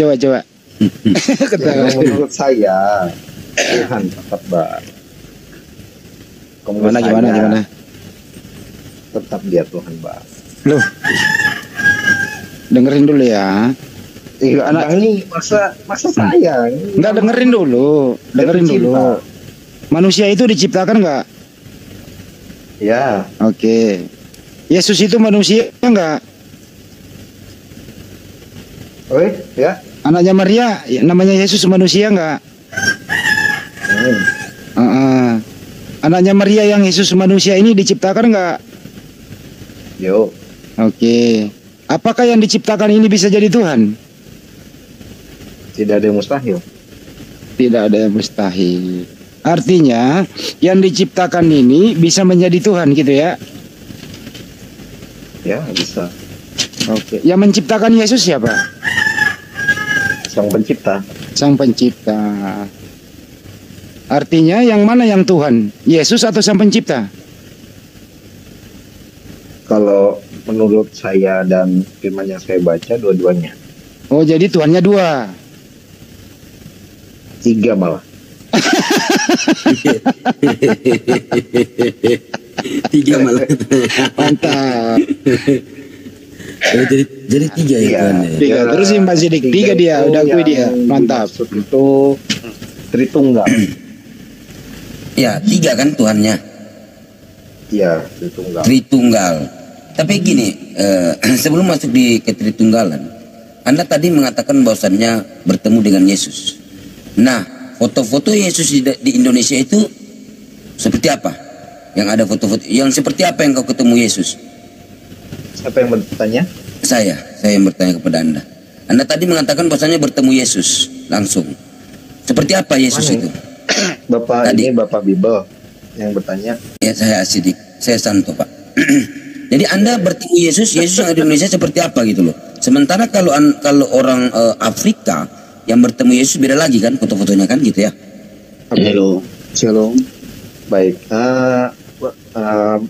Menurut saya Tuhan tetap Gimana? Tetap dia Tuhan Loh. Dengerin dulu ya. Anak ini masa saya. Enggak, dengerin dulu. Manusia itu diciptakan enggak? Ya. Oke. Yesus itu manusia enggak? Ya. Anaknya Maria namanya Yesus manusia enggak? Anaknya Maria yang Yesus manusia ini diciptakan enggak? Yo. Oke. Apakah yang diciptakan ini bisa jadi Tuhan? Tidak ada yang mustahil. Tidak ada yang mustahil. Artinya yang diciptakan ini bisa menjadi Tuhan gitu ya? Ya, bisa. Oke. Yang menciptakan Yesus siapa? Sang pencipta. Sang pencipta. Artinya yang mana yang Tuhan? Yesus atau sang pencipta? Kalau menurut saya dan firman yang saya baca dua-duanya. Oh, jadi Tuhannya 2. 3 malah. 3 malah. Mantap. Jadi 3 ya Tuhan. Terus yang Pak Sidik 3 dia, udah gue dia. Mantap. Itu Tritunggal. Ya, 3 kan Tuhannya. Iya, Tritunggal. Tapi gini, sebelum masuk di ketritunggalan, Anda tadi mengatakan bahwasannya bertemu dengan Yesus. Nah, foto-foto Yesus di Indonesia itu seperti apa? Yang ada foto-foto, yang seperti apa yang kau ketemu Yesus? Siapa yang bertanya? saya yang bertanya kepada Anda. Anda tadi mengatakan bahwasanya bertemu Yesus langsung. Seperti apa Yesus itu? Bapak Tadi. ini Bapak Bible yang bertanya. Ya, saya Asidik, saya Santo, Pak. Jadi Anda bertemu Yesus yang ada di Indonesia seperti apa gitu loh. Sementara kalau orang Afrika yang bertemu Yesus beda lagi kan foto-fotonya kan gitu ya. Halo. Shalom. Baik,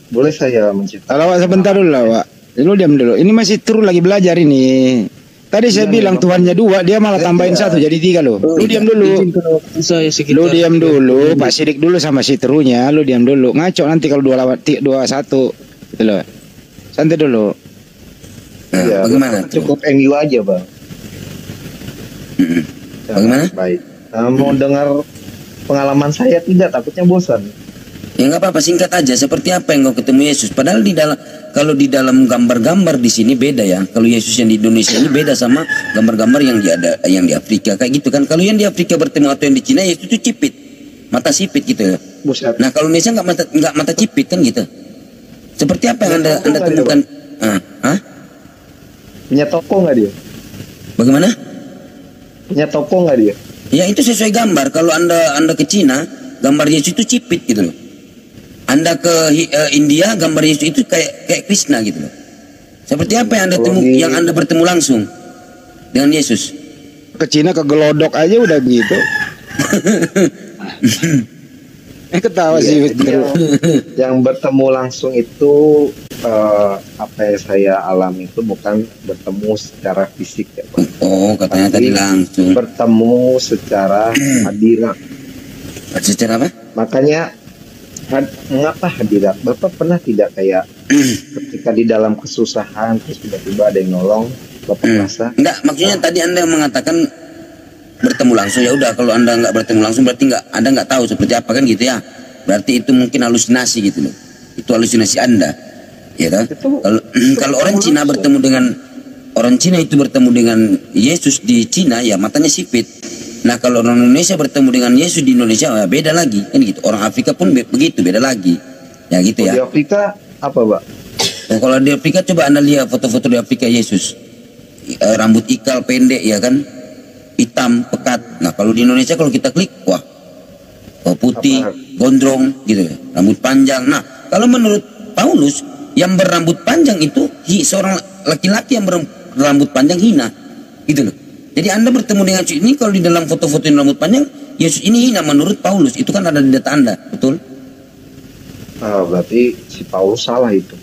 boleh saya menciptakan? Kalau Wak sebentar dulu lah Wak. Lu diam dulu. Ini masih terus lagi belajar ini. Tadi saya bilang Tuhannya 2, dia malah tambahin 1 jadi 3 loh. Lu diam dulu. Saya Lu diam dulu, Pak Sidik dulu sama si Terunya, lu diam dulu. Ngaco nanti kalau 2-1 gitu loh. Santai dulu. Nah, Ya, bagaimana? cukup MU aja Bang. Bagaimana? Baik. Mau dengar pengalaman saya tidak? Takutnya bosan. Ya nggak apa-apa, singkat aja. Seperti apa yang kau ketemu Yesus? Padahal kalau di dalam gambar-gambar di sini beda ya. Kalau Yesus yang di Indonesia ini beda sama gambar-gambar yang di Afrika kayak gitu kan. Kalau yang di Afrika bertemu atau yang di Cina Yesus itu cipit, mata sipit gitu ya. Buset. Nah kalau Indonesia nggak mata cipit kan gitu. Seperti apa yang anda temukan? Punya toko nggak dia? Bagaimana? Punya toko nggak dia? Ya itu sesuai gambar. Kalau anda ke Cina, gambar Yesus itu cipit gitu loh. Anda ke India, gambar Yesus itu kayak Krishna gitu loh. Seperti apa yang anda bertemu langsung dengan Yesus? Ke Cina ke gelodok aja udah gitu. Ketawa sih. Yang bertemu langsung itu apa yang saya alami itu bukan bertemu secara fisik ya Pak. Oh katanya tadi langsung. Bertemu secara hadirat. Secara apa? Makanya mengapa hadirat? Bapak pernah tidak kayak ketika di dalam kesusahan terus tiba-tiba ada yang nolong, Bapak merasa? Enggak, maksudnya tadi Anda mengatakan bertemu langsung. Ya udah, kalau Anda nggak bertemu langsung berarti Anda nggak tahu seperti apa kan gitu ya. Berarti itu mungkin halusinasi gitu loh. Itu halusinasi Anda. Ya kan? Kalau orang Cina bertemu dengan orang Cina itu bertemu dengan Yesus di Cina ya matanya sipit. Nah kalau orang Indonesia bertemu dengan Yesus di Indonesia ya beda lagi kan gitu. Orang Afrika pun begitu, beda lagi. Ya gitu ya. Di Afrika apa, Pak? Nah, kalau di Afrika coba Anda lihat foto-foto di Afrika Yesus. Rambut ikal pendek ya kan. Hitam, pekat. Nah kalau di Indonesia kalau kita klik, wah putih, gondrong gitu ya. Rambut panjang. Nah kalau menurut Paulus yang berambut panjang itu seorang laki-laki yang berambut panjang hina. Gitu loh. Jadi Anda bertemu dengan Yesus ini kalau di dalam foto-foto yang rambut panjang, Yesus ini hina menurut Paulus. Itu kan ada di data Anda, betul? Berarti si Paulus salah itu.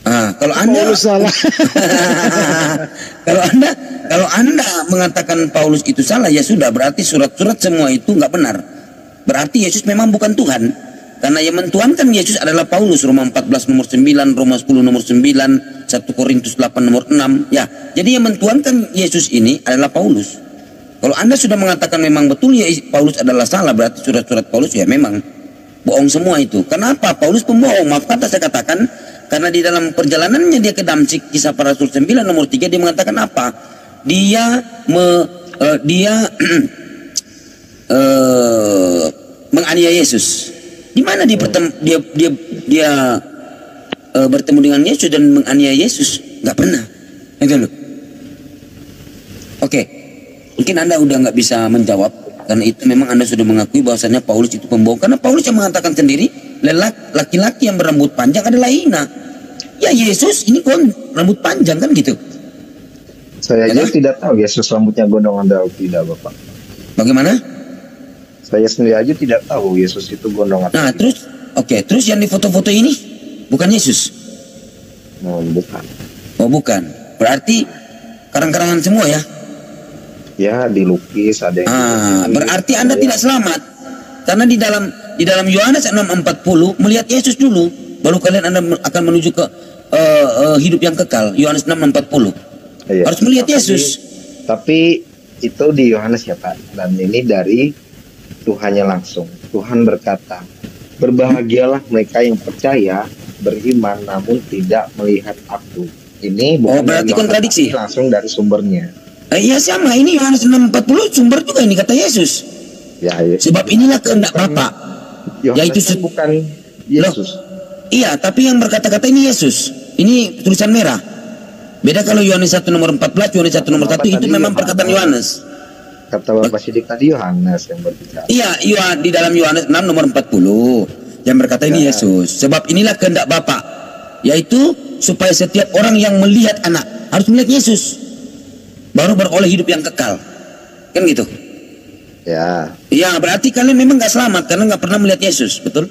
Kalau Anda salah. kalau anda mengatakan Paulus itu salah, ya sudah berarti surat-surat semua itu nggak benar. Berarti Yesus memang bukan Tuhan. Karena yang mentuhankan Yesus adalah Paulus, Roma 14 nomor 9, Roma 10 nomor 9, 1 Korintus 8 nomor 6. Ya, jadi yang mentuhankan Yesus ini adalah Paulus. Kalau Anda sudah mengatakan memang betul ya Paulus adalah salah, berarti surat-surat Paulus ya memang bohong semua itu. Kenapa? Paulus pembohong. Maaf kata saya katakan, karena di dalam perjalanannya dia ke Damsyik, Kisah Para Rasul 9 nomor 3 dia mengatakan apa? Dia menganiaya Yesus. Di mana dia bertemu dengan Yesus dan menganiaya Yesus? Nggak pernah. Itu loh. Oke, mungkin Anda udah nggak bisa menjawab karena itu memang Anda sudah mengakui bahwasannya Paulus itu pembohong. Karena Paulus yang mengatakan sendiri, laki-laki yang berambut panjang adalah hina. Ya Yesus ini kan rambut panjang kan gitu. Saya aja tidak tahu Yesus rambutnya gondongan atau tidak, Bapak. Bagaimana? Saya sendiri aja tidak tahu Yesus itu gondongan. Nah terus, terus yang di foto-foto ini bukan Yesus? Bukan. Oh bukan. Berarti karang-karangan semua ya? Ya dilukis ada yang berarti Anda tidak selamat. Karena di dalam Yohanes 6:40 melihat Yesus dulu, baru kalian Anda akan menuju ke hidup yang kekal. Yohanes 6:40. Iya. Harus melihat Yesus. Tapi itu di Yohanes ya Pak. Dan ini dari Tuhannya langsung. Tuhan berkata, berbahagialah mereka yang percaya, beriman namun tidak melihat aku. Ini bukan berarti kontradiksi. Langsung dari sumbernya. Iya sama, ini Yohanes 6:40 sumber juga ini kata Yesus. Ya. Sebab inilah kehendak Bapa. Yaitu bukan Yesus. Iya, tapi yang berkata-kata ini Yesus. Ini tulisan merah. Beda kalau Yohanes 1 nomor 14, Yohanes 1 nomor 1 itu memang perkataan Yohanes. Kata Bapak Sidik tadi Yohanes yang berbicara. Iya, di dalam Yohanes 6 nomor 40 yang berkata ini Yesus. Sebab inilah kehendak Bapa, yaitu supaya setiap orang yang melihat anak harus melihat Yesus, baru beroleh hidup yang kekal. Kan gitu. Ya. Ya, berarti kalian memang nggak selamat karena nggak pernah melihat Yesus, betul?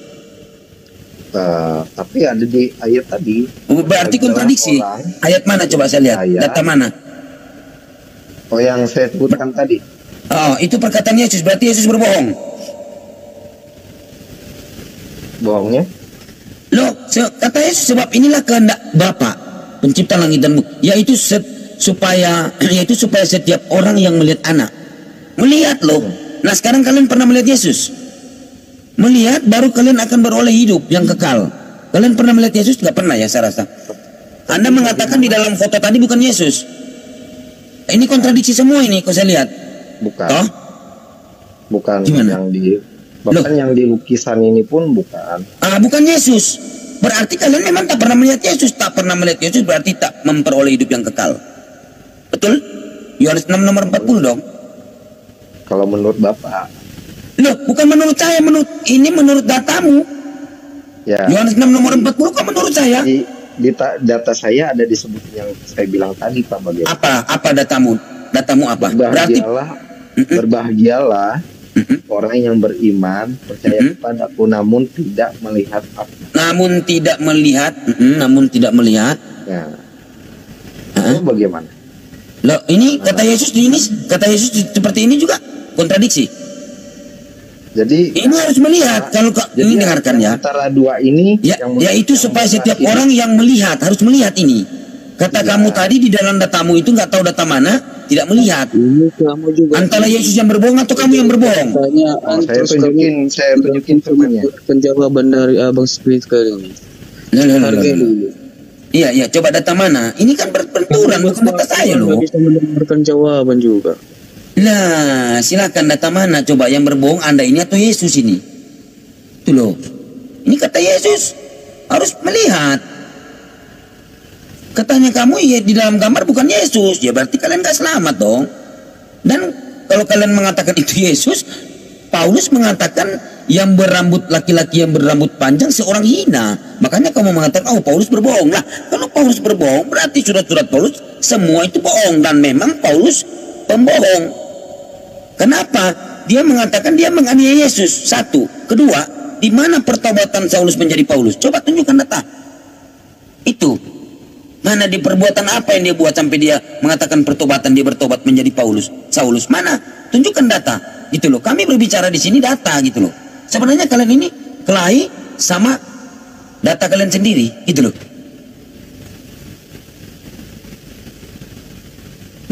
Tapi ada di ayat tadi. Berarti kontradiksi. Ayat mana coba saya lihat? Data mana? Oh, yang saya sebutkan tadi. Oh, itu perkataan Yesus. Berarti Yesus berbohong. Bohongnya? Loh, kata Yesus, sebab inilah kehendak Bapa, pencipta langit dan bumi, yaitu supaya setiap orang yang melihat anak melihat loh. Nah, sekarang kalian pernah melihat Yesus? Melihat, baru kalian akan beroleh hidup yang kekal. Kalian pernah melihat Yesus? Nggak pernah ya, saya rasa. Anda mengatakan di dalam foto tadi bukan Yesus. Ini kontradiksi semua ini, kok saya lihat. Bukan. Toh? Bukan. Gimana? Bahkan yang di lukisan ini pun bukan. Bukan Yesus. Berarti kalian memang tak pernah melihat Yesus. Tak pernah melihat Yesus berarti tak memperoleh hidup yang kekal. Betul? Yohanes 6 nomor 40 dong. Kalau menurut Bapak. Loh, bukan menurut saya, menurut datamu. Ya. Yohanes 6 nomor 40 kan menurut saya. Di data saya ada disebut yang saya bilang tadi, Pak. Bagaimana? Apa datamu? Datamu apa? Berbahagialah orang yang beriman, percaya kepadaku, namun tidak melihat aku. Namun tidak melihat. Ya. Itu bagaimana? Loh, ini kata Yesus seperti ini juga kontradiksi. Jadi ini harus melihat. Kalau ini dengarkan ya. Antara dua ini yaitu supaya setiap orang yang melihat harus melihat ini. Kata kamu tadi di dalam datamu itu nggak tahu data mana, tidak melihat. Ini kamu juga. Antara Yesus yang berbohong atau kamu yang berbohong? Saya tunjukin firman-Nya. Penjawaban dari Abang Spirit kali ini. Iya, coba data mana? Ini kan berbenturan, bukan data saya loh. Bisa mendengarkan jawaban juga. Nah, silakan data mana coba yang berbohong, Anda ini atau Yesus ini? Itu loh. Ini kata Yesus harus melihat. Katanya kamu ya di dalam gambar bukan Yesus, ya berarti kalian gak selamat dong. Dan kalau kalian mengatakan itu Yesus, Paulus mengatakan yang berambut laki-laki yang berambut panjang seorang hina. Makanya kamu mengatakan, oh Paulus berbohong. Lah, kalau Paulus berbohong berarti surat-surat Paulus semua itu bohong, dan memang Paulus pembohong. Kenapa? Dia mengatakan dia menganiaya Yesus. Satu. Kedua, di mana pertobatan Saulus menjadi Paulus? Coba tunjukkan data. Itu. Mana di perbuatan apa yang dia buat sampai dia mengatakan pertobatan, dia bertobat menjadi Saulus? Mana? Tunjukkan data. Gitu loh. Kami berbicara di sini data gitu loh. Sebenarnya kalian ini kelahi sama data kalian sendiri, gitu loh.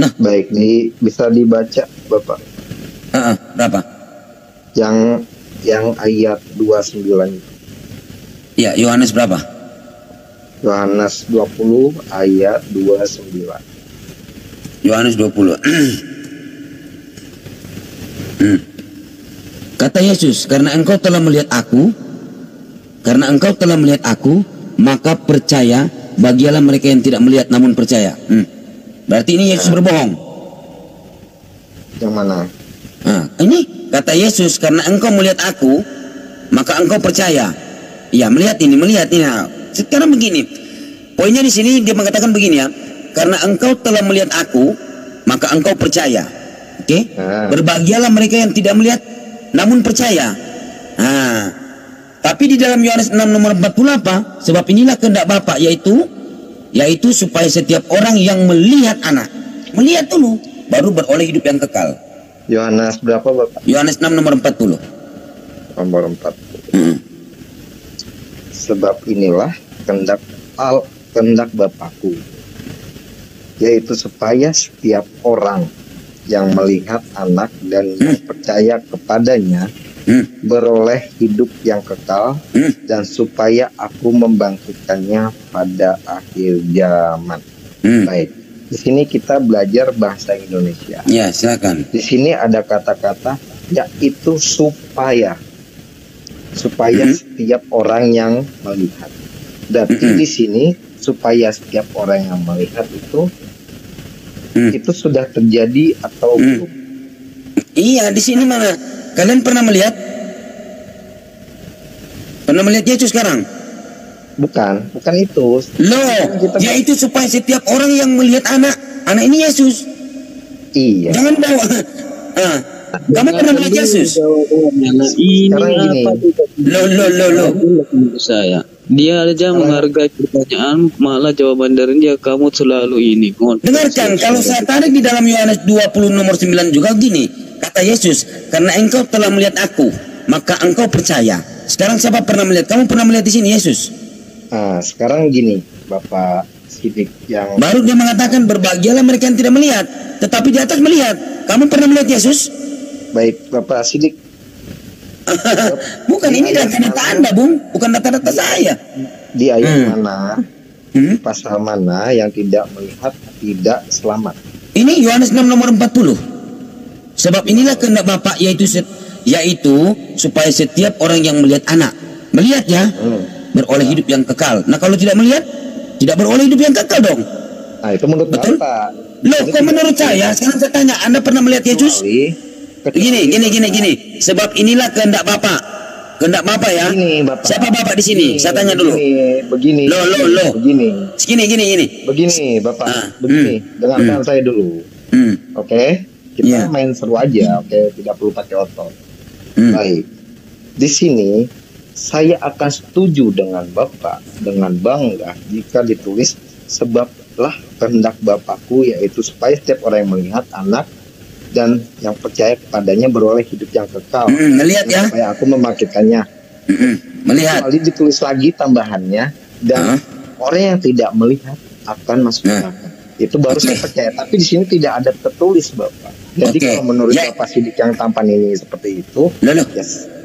Nah, baik, nih bisa dibaca, Bapak. Berapa? Yang ayat 29. Ya, Yohanes berapa? Yohanes 20 ayat 29. Yohanes 20. Kata Yesus, karena engkau telah melihat aku, maka percaya, bagialah mereka yang tidak melihat namun percaya. Berarti ini Yesus berbohong. Yang mana? Ini kata Yesus, karena engkau melihat aku, maka engkau percaya. Ya, melihat ini. Nah, sekarang begini, poinnya di sini dia mengatakan begini ya, karena engkau telah melihat aku, maka engkau percaya. Oke? Berbahagialah mereka yang tidak melihat namun percaya. Tapi di dalam Yohanes 6 nomor 40 apa? Sebab inilah kehendak Bapa, yaitu supaya setiap orang yang melihat anak, melihat dulu, baru beroleh hidup yang kekal. Yohanes berapa, Bapak? Yohanes 6 nomor 40. Nomor 40. Sebab inilah kehendak Bapakku, yaitu supaya setiap orang yang melihat anak dan yang percaya kepadanya beroleh hidup yang kekal, dan supaya aku membangkitkannya pada akhir zaman. Baik. Di sini kita belajar bahasa Indonesia. Ya, silakan. Di sini ada kata-kata yaitu supaya setiap orang yang melihat. Berarti di sini supaya setiap orang yang melihat itu sudah terjadi atau belum? Iya, di sini mana? Kalian pernah melihat? Pernah melihat Yesus sekarang? Bukan itu. Loh, yaitu supaya setiap orang yang melihat anak ini Yesus. Iya. Jangan bawa. Kamu pernah melihat Yesus? Ini apa? Loh. Saya. Dia aja menghargai pertanyaan, malah jawaban dari dia kamu selalu ini. Dengarkan, kalau saya tarik di dalam Yohanes 20 nomor 9 juga gini, kata Yesus, karena engkau telah melihat aku, maka engkau percaya. Sekarang siapa pernah melihat? Kamu pernah melihat di sini Yesus? Nah, sekarang gini, Bapak Sidik yang baru dia mengatakan berbahagialah mereka yang tidak melihat, tetapi di atas melihat. Kamu pernah melihat Yesus? Baik, Bapak Sidik. Bukan, ini data-data Anda, Bung, bukan data-data saya. Di ayat mana, pasal mana yang tidak melihat tidak selamat? Ini Yohanes 6 nomor 40. Sebab inilah kehendak Bapa, yaitu supaya setiap orang yang melihat anak, melihat ya, beroleh hidup yang kekal. Nah, kalau tidak melihat, tidak beroleh hidup yang kekal dong. Nah, itu menurut Betul? Bapak. Loh, kok menurut saya? Sekarang saya tanya, Anda pernah melihat Yesus? Gini. Sebab inilah kehendak Bapa. Kehendak Bapa ya. Begini, Bapak. Siapa Bapak di sini? Saya tanya dulu. Begini. Loh. Begini. Begini, Bapak. Begini. Dengarkan saya dulu. Oke? Kita main seru aja, oke? Tidak perlu pakai otot. Baik. Di sini saya akan setuju dengan Bapak dengan bangga jika ditulis sebablah kehendak Bapakku, yaitu supaya setiap orang yang melihat anak dan yang percaya kepadanya beroleh hidup yang kekal. Melihat ya. Supaya aku memakaikannya. Melihat. Lalu ditulis lagi tambahannya, dan orang yang tidak melihat akan masuk neraka. Itu baru saya percaya. Tapi di sini tidak ada tertulis, Bapak. Jadi kalau menurut Bapak Sidik yang tampan ini seperti itu,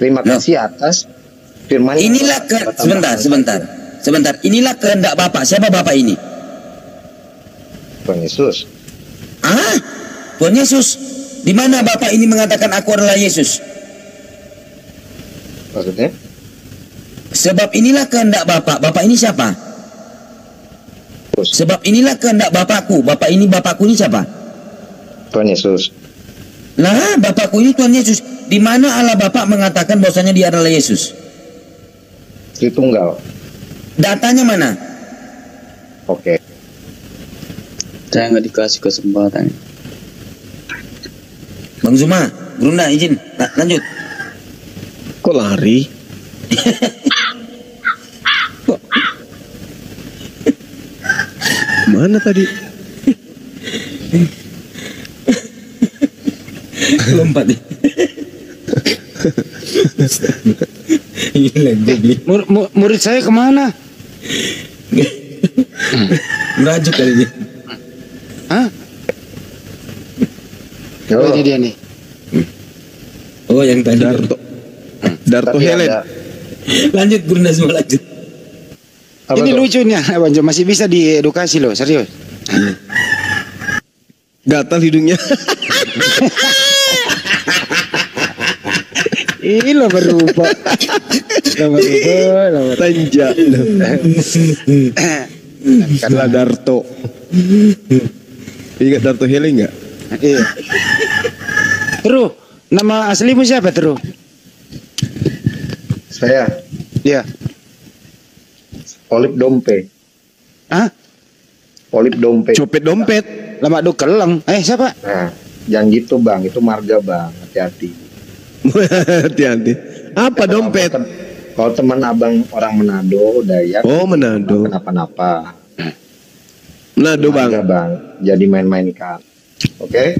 terima kasih atas firman. Inilah sebentar. Inilah kehendak Bapak. Siapa Bapak ini? Tuhan Yesus. Tuhan Yesus. Di mana Bapak ini mengatakan aku adalah Yesus? Maksudnya? Sebab inilah kehendak Bapak. Bapak ini siapa? Sebab inilah kehendak Bapakku. Bapak ini siapa? Tuhan Yesus. Lah, Bapakku ini Tuhan Yesus. Di mana Allah Bapak mengatakan bahwasanya dia adalah Yesus? Tritunggal. Datanya mana? Oke. Saya nggak dikasih kesempatan. Bang Zuma, Brunda izin. Lanjut. Kok lari? Mana tadi? Lompat ya. Murid saya kemana? Merajuk kali dia. Oh, ini dia nih. Oh, yang tadi. Darto Helen. Lanjut Brunda semua lanjut. Ini lucunya, Bang Jo, masih bisa diedukasi loh, serius. Gatal hidungnya. Ih, lo berupa. Tanja. Karena Darto. Ingat Darto Helen nggak? Iya. Teru, nama aslimu siapa Teru? Saya. Iya. Olip Dompe. Olip Dompe. Copet dompet. Lama dukeleng. Siapa? Nah, jangan gitu Bang, itu marga Bang, hati-hati. Hati-hati. Apa dompet? Kalau teman abang orang Manado, Dayak. Oh, Manado. Kenapa-napa. Manado Bang. Bang, jadi main-main kan. Oke?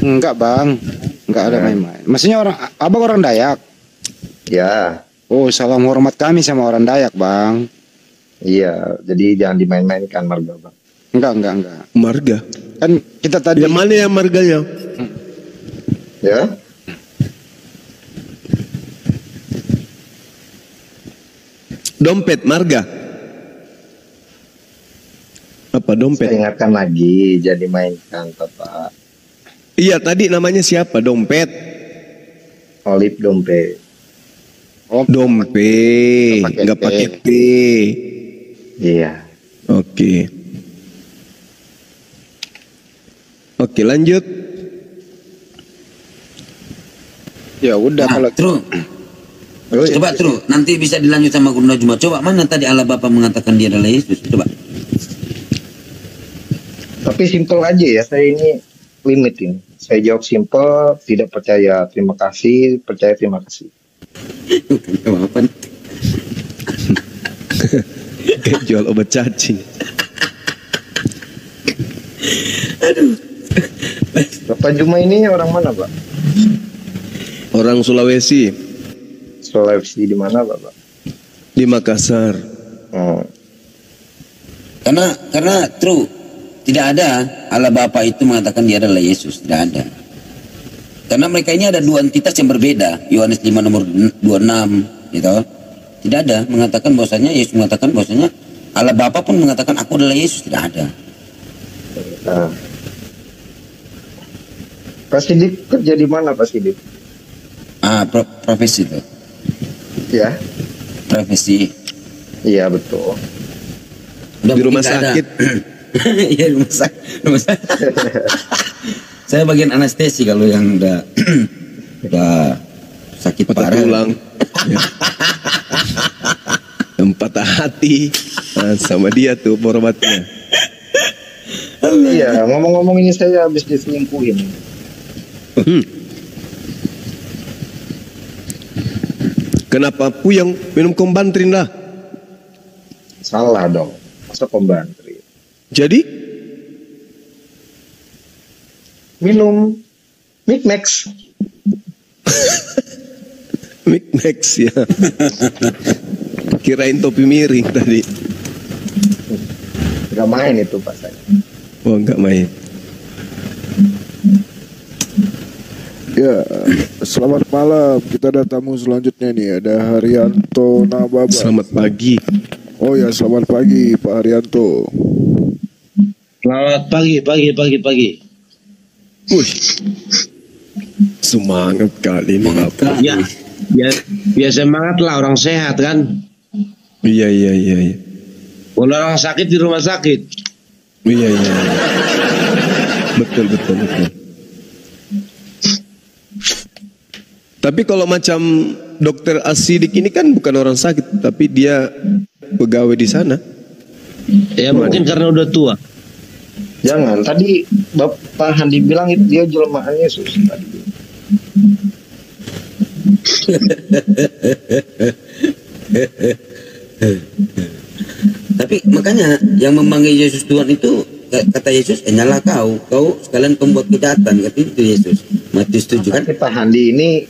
Enggak Bang, enggak ada main-main. Maksudnya abang orang Dayak. Ya. Oh, salam hormat kami sama orang Dayak Bang. Iya, jadi jangan dimain-mainkan marga Bang. Enggak. Marga. Kan kita tadi. Yang mana yang marganya? Ya. Dompet marga. Apa dompet? Saya ingatkan lagi, jadi mainkan Bapak. Iya, tadi namanya siapa? Dompet. Olip Dompe. Oh, Dompe. Enggak pakai P. Iya. Oke. Oke, lanjut. Ya udah kalau True. Coba True, nanti bisa dilanjut sama Guru Najma. Coba mana tadi Allah Bapa mengatakan dia adalah Yesus? Coba. Tapi simpel aja ya, saya ini limit ini. Saya jawab simpel, tidak percaya terima kasih, percaya terima kasih. Jawaban. Kayak jual obat cacing. Bapak Juma ini orang mana, Pak? Orang Sulawesi. Sulawesi di mana, Bapak? Di Makassar. Karena True, tidak ada Allah Bapa itu mengatakan dia adalah Yesus, tidak ada. Karena mereka ini ada dua entitas yang berbeda. Yohanes 5 nomor 26 gitu. Tidak ada mengatakan bahwasanya Yesus mengatakan bahwasanya Allah Bapa pun mengatakan aku adalah Yesus, tidak ada. Nah. Pak Sidik kerja di mana, Pak Sidik? Profesi itu. Ya. Profesi. Iya, betul. Udah Di rumah mungkin nggak ada. sakit. Iya, rumah sakit. Saya bagian anestesi kalau yang udah sakit Patah parah. tulang. Ya. Yang patah hati. Nah, sama dia tuh porobatnya. Iya, ngomong-ngomong ini saya habis diselingkuhin. Kenapa puyeng? Minum kombantrin lah. Salah dong. Masa pembantri? Jadi Minum Mix. Mix ya. Kirain topi miring tadi. Gak main itu, Pak saya. Oh, enggak main. Ya, selamat malam. Kita ada tamu selanjutnya nih. Ada Haryanto Nababa. Selamat pagi. Oh ya, selamat pagi Pak Haryanto. Selamat pagi. Wih, semangat kali ini Bapak. Ya semangat lah, orang sehat kan. Iya. Kalau orang sakit di rumah sakit. Iya. Betul. Tapi kalau macam Dokter Asidik ini kan bukan orang sakit, tapi dia pegawai di sana. Ya mungkin karena udah tua. Jangan, tadi Bapak Handi bilang itu dia jelmaan Yesus tadi. Tapi makanya yang memanggil Yesus Tuhan itu kata Yesus, nyala kau sekalian pembuat kejahatan, kata itu Yesus. Matius 7 kan. Pak Handi ini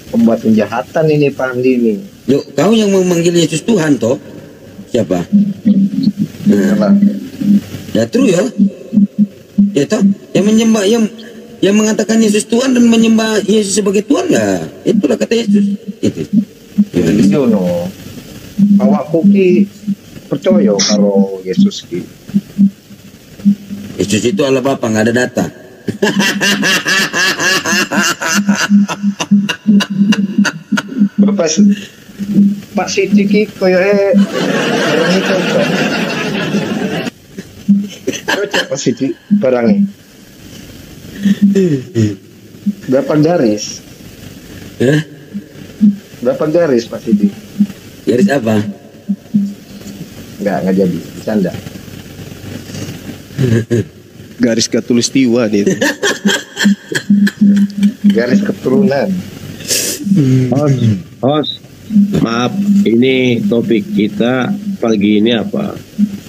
pembuat kejahatan ini, Pak Handi ini. Yuk, kau yang memanggil Yesus Tuhan toh? Siapa? Nah, ya true ya. Ya toh, yang menyembah yang mengatakan Yesus Tuhan dan menyembah Yesus sebagai Tuhan ya, itulah kata Yesus. Itu. Iya no. Awakku ki percaya kalau Yesus ki. Yesus itu Allah Bapa, nggak ada data. Bapak Pak Siti ki koyoke barangnya cocok. Cocok Pak Siti barangnya. Berapa garis? Berapa garis Pak Siti? Garis apa? Enggak jadi, bercanda. Garis katulistiwa dia. Garis keturunan. Host, maaf, ini topik kita pagi ini apa?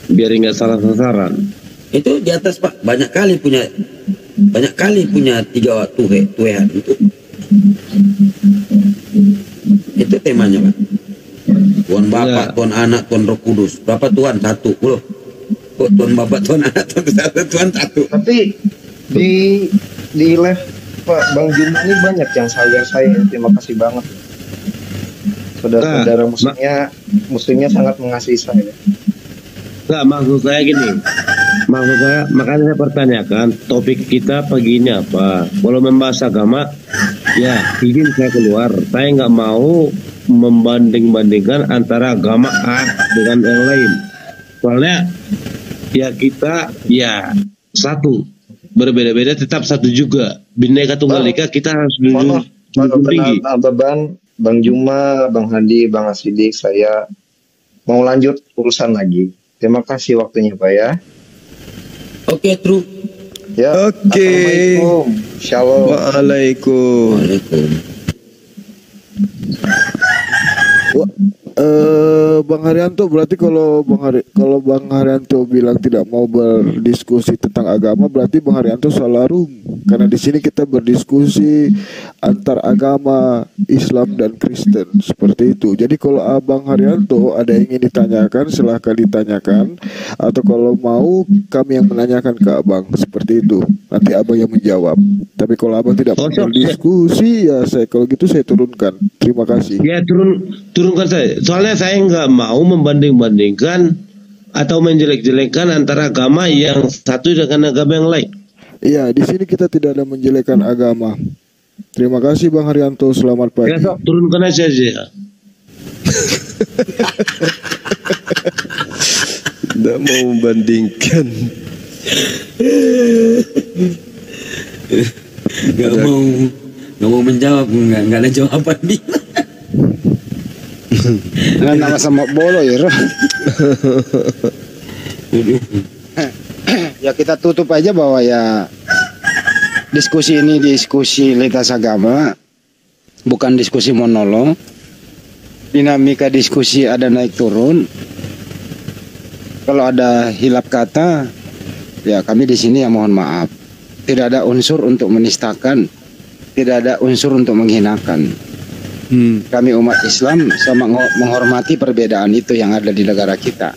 Biar nggak salah sasaran. Itu di atas Pak, banyak kali punya tiga Tuhan itu temanya Pak. Tuhan Bapa, Tuhan Anak, Tuhan Roh Kudus. Berapa Tuhan? Satu. Loh. Kok Tuhan Bapa, Tuhan Anak, Tuhan satu. Tapi di live Pak Bang Juma ini banyak yang saya terima kasih banget. Saudara-saudara muslimnya sangat mengasihi saya. Nggak, maksud saya gini. Maksud saya, makanya saya pertanyakan topik kita pagi ini apa. Kalau membahas agama, ya izin saya keluar. Saya nggak mau membanding-bandingkan antara agama A dengan yang lain. Soalnya ya kita ya satu, berbeda-beda tetap satu juga. Bineka Tunggal Ika kita harus junjung tinggi. Beban Bang Juma, Bang Hadi, Bang Asidik, saya mau lanjut urusan lagi. Terima kasih waktunya Pak ya. Oke, Tru. Ya. Oke. Assalamualaikum. Shalom. Waalaikum. Bang Haryanto, berarti kalau Bang Haryanto bilang tidak mau berdiskusi tentang agama, berarti Bang Haryanto salah room. Karena di sini kita berdiskusi antar agama Islam dan Kristen seperti itu. Jadi kalau Abang Haryanto ada yang ingin ditanyakan, silahkan ditanyakan. Atau kalau mau kami yang menanyakan ke Abang seperti itu. Nanti Abang yang menjawab. Tapi kalau Abang tidak mau berdiskusi, ya kalau gitu saya turunkan. Terima kasih. Ya turunkan saya. Soalnya saya nggak mau membanding-bandingkan atau menjelek-jelekkan antara agama yang satu dengan agama yang lain. Iya, di sini kita tidak ada menjelekkan agama. Terima kasih Bang Haryanto, selamat pagi. Ya, turunkan aja. Tidak mau membandingkan. Gak mau menjawab, nggak ada jawaban nih. Nama sama bolo ya, Roh. Ya kita tutup aja bahwa ya diskusi ini diskusi lintas agama, bukan diskusi monolog. Dinamika diskusi ada naik turun. Kalau ada hilap kata, ya kami di sini ya mohon maaf. Tidak ada unsur untuk menistakan, tidak ada unsur untuk menghinakan. Kami umat Islam sama menghormati perbedaan itu yang ada di negara kita.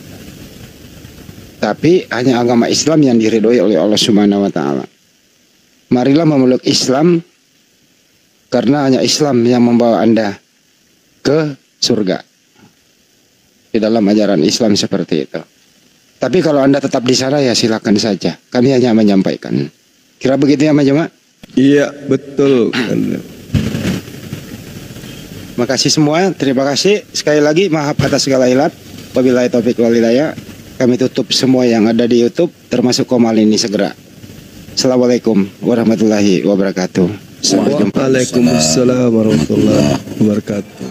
Tapi hanya agama Islam yang diridhoi oleh Allah Subhanahu wa taala. Marilah memeluk Islam karena hanya Islam yang membawa Anda ke surga. Di dalam ajaran Islam seperti itu. Tapi kalau Anda tetap di sana ya silakan saja. Kami hanya menyampaikan. Kira begitu ya Mas Juma? Iya, betul. Terima kasih semua, terima kasih. Sekali lagi maaf atas segala ilat. Wabillahi taufik wal hidayah. Kami tutup semua yang ada di YouTube termasuk Komal ini segera. Assalamualaikum warahmatullahi wabarakatuh. Sampai jumpa. Waalaikumsalam warahmatullahi wabarakatuh.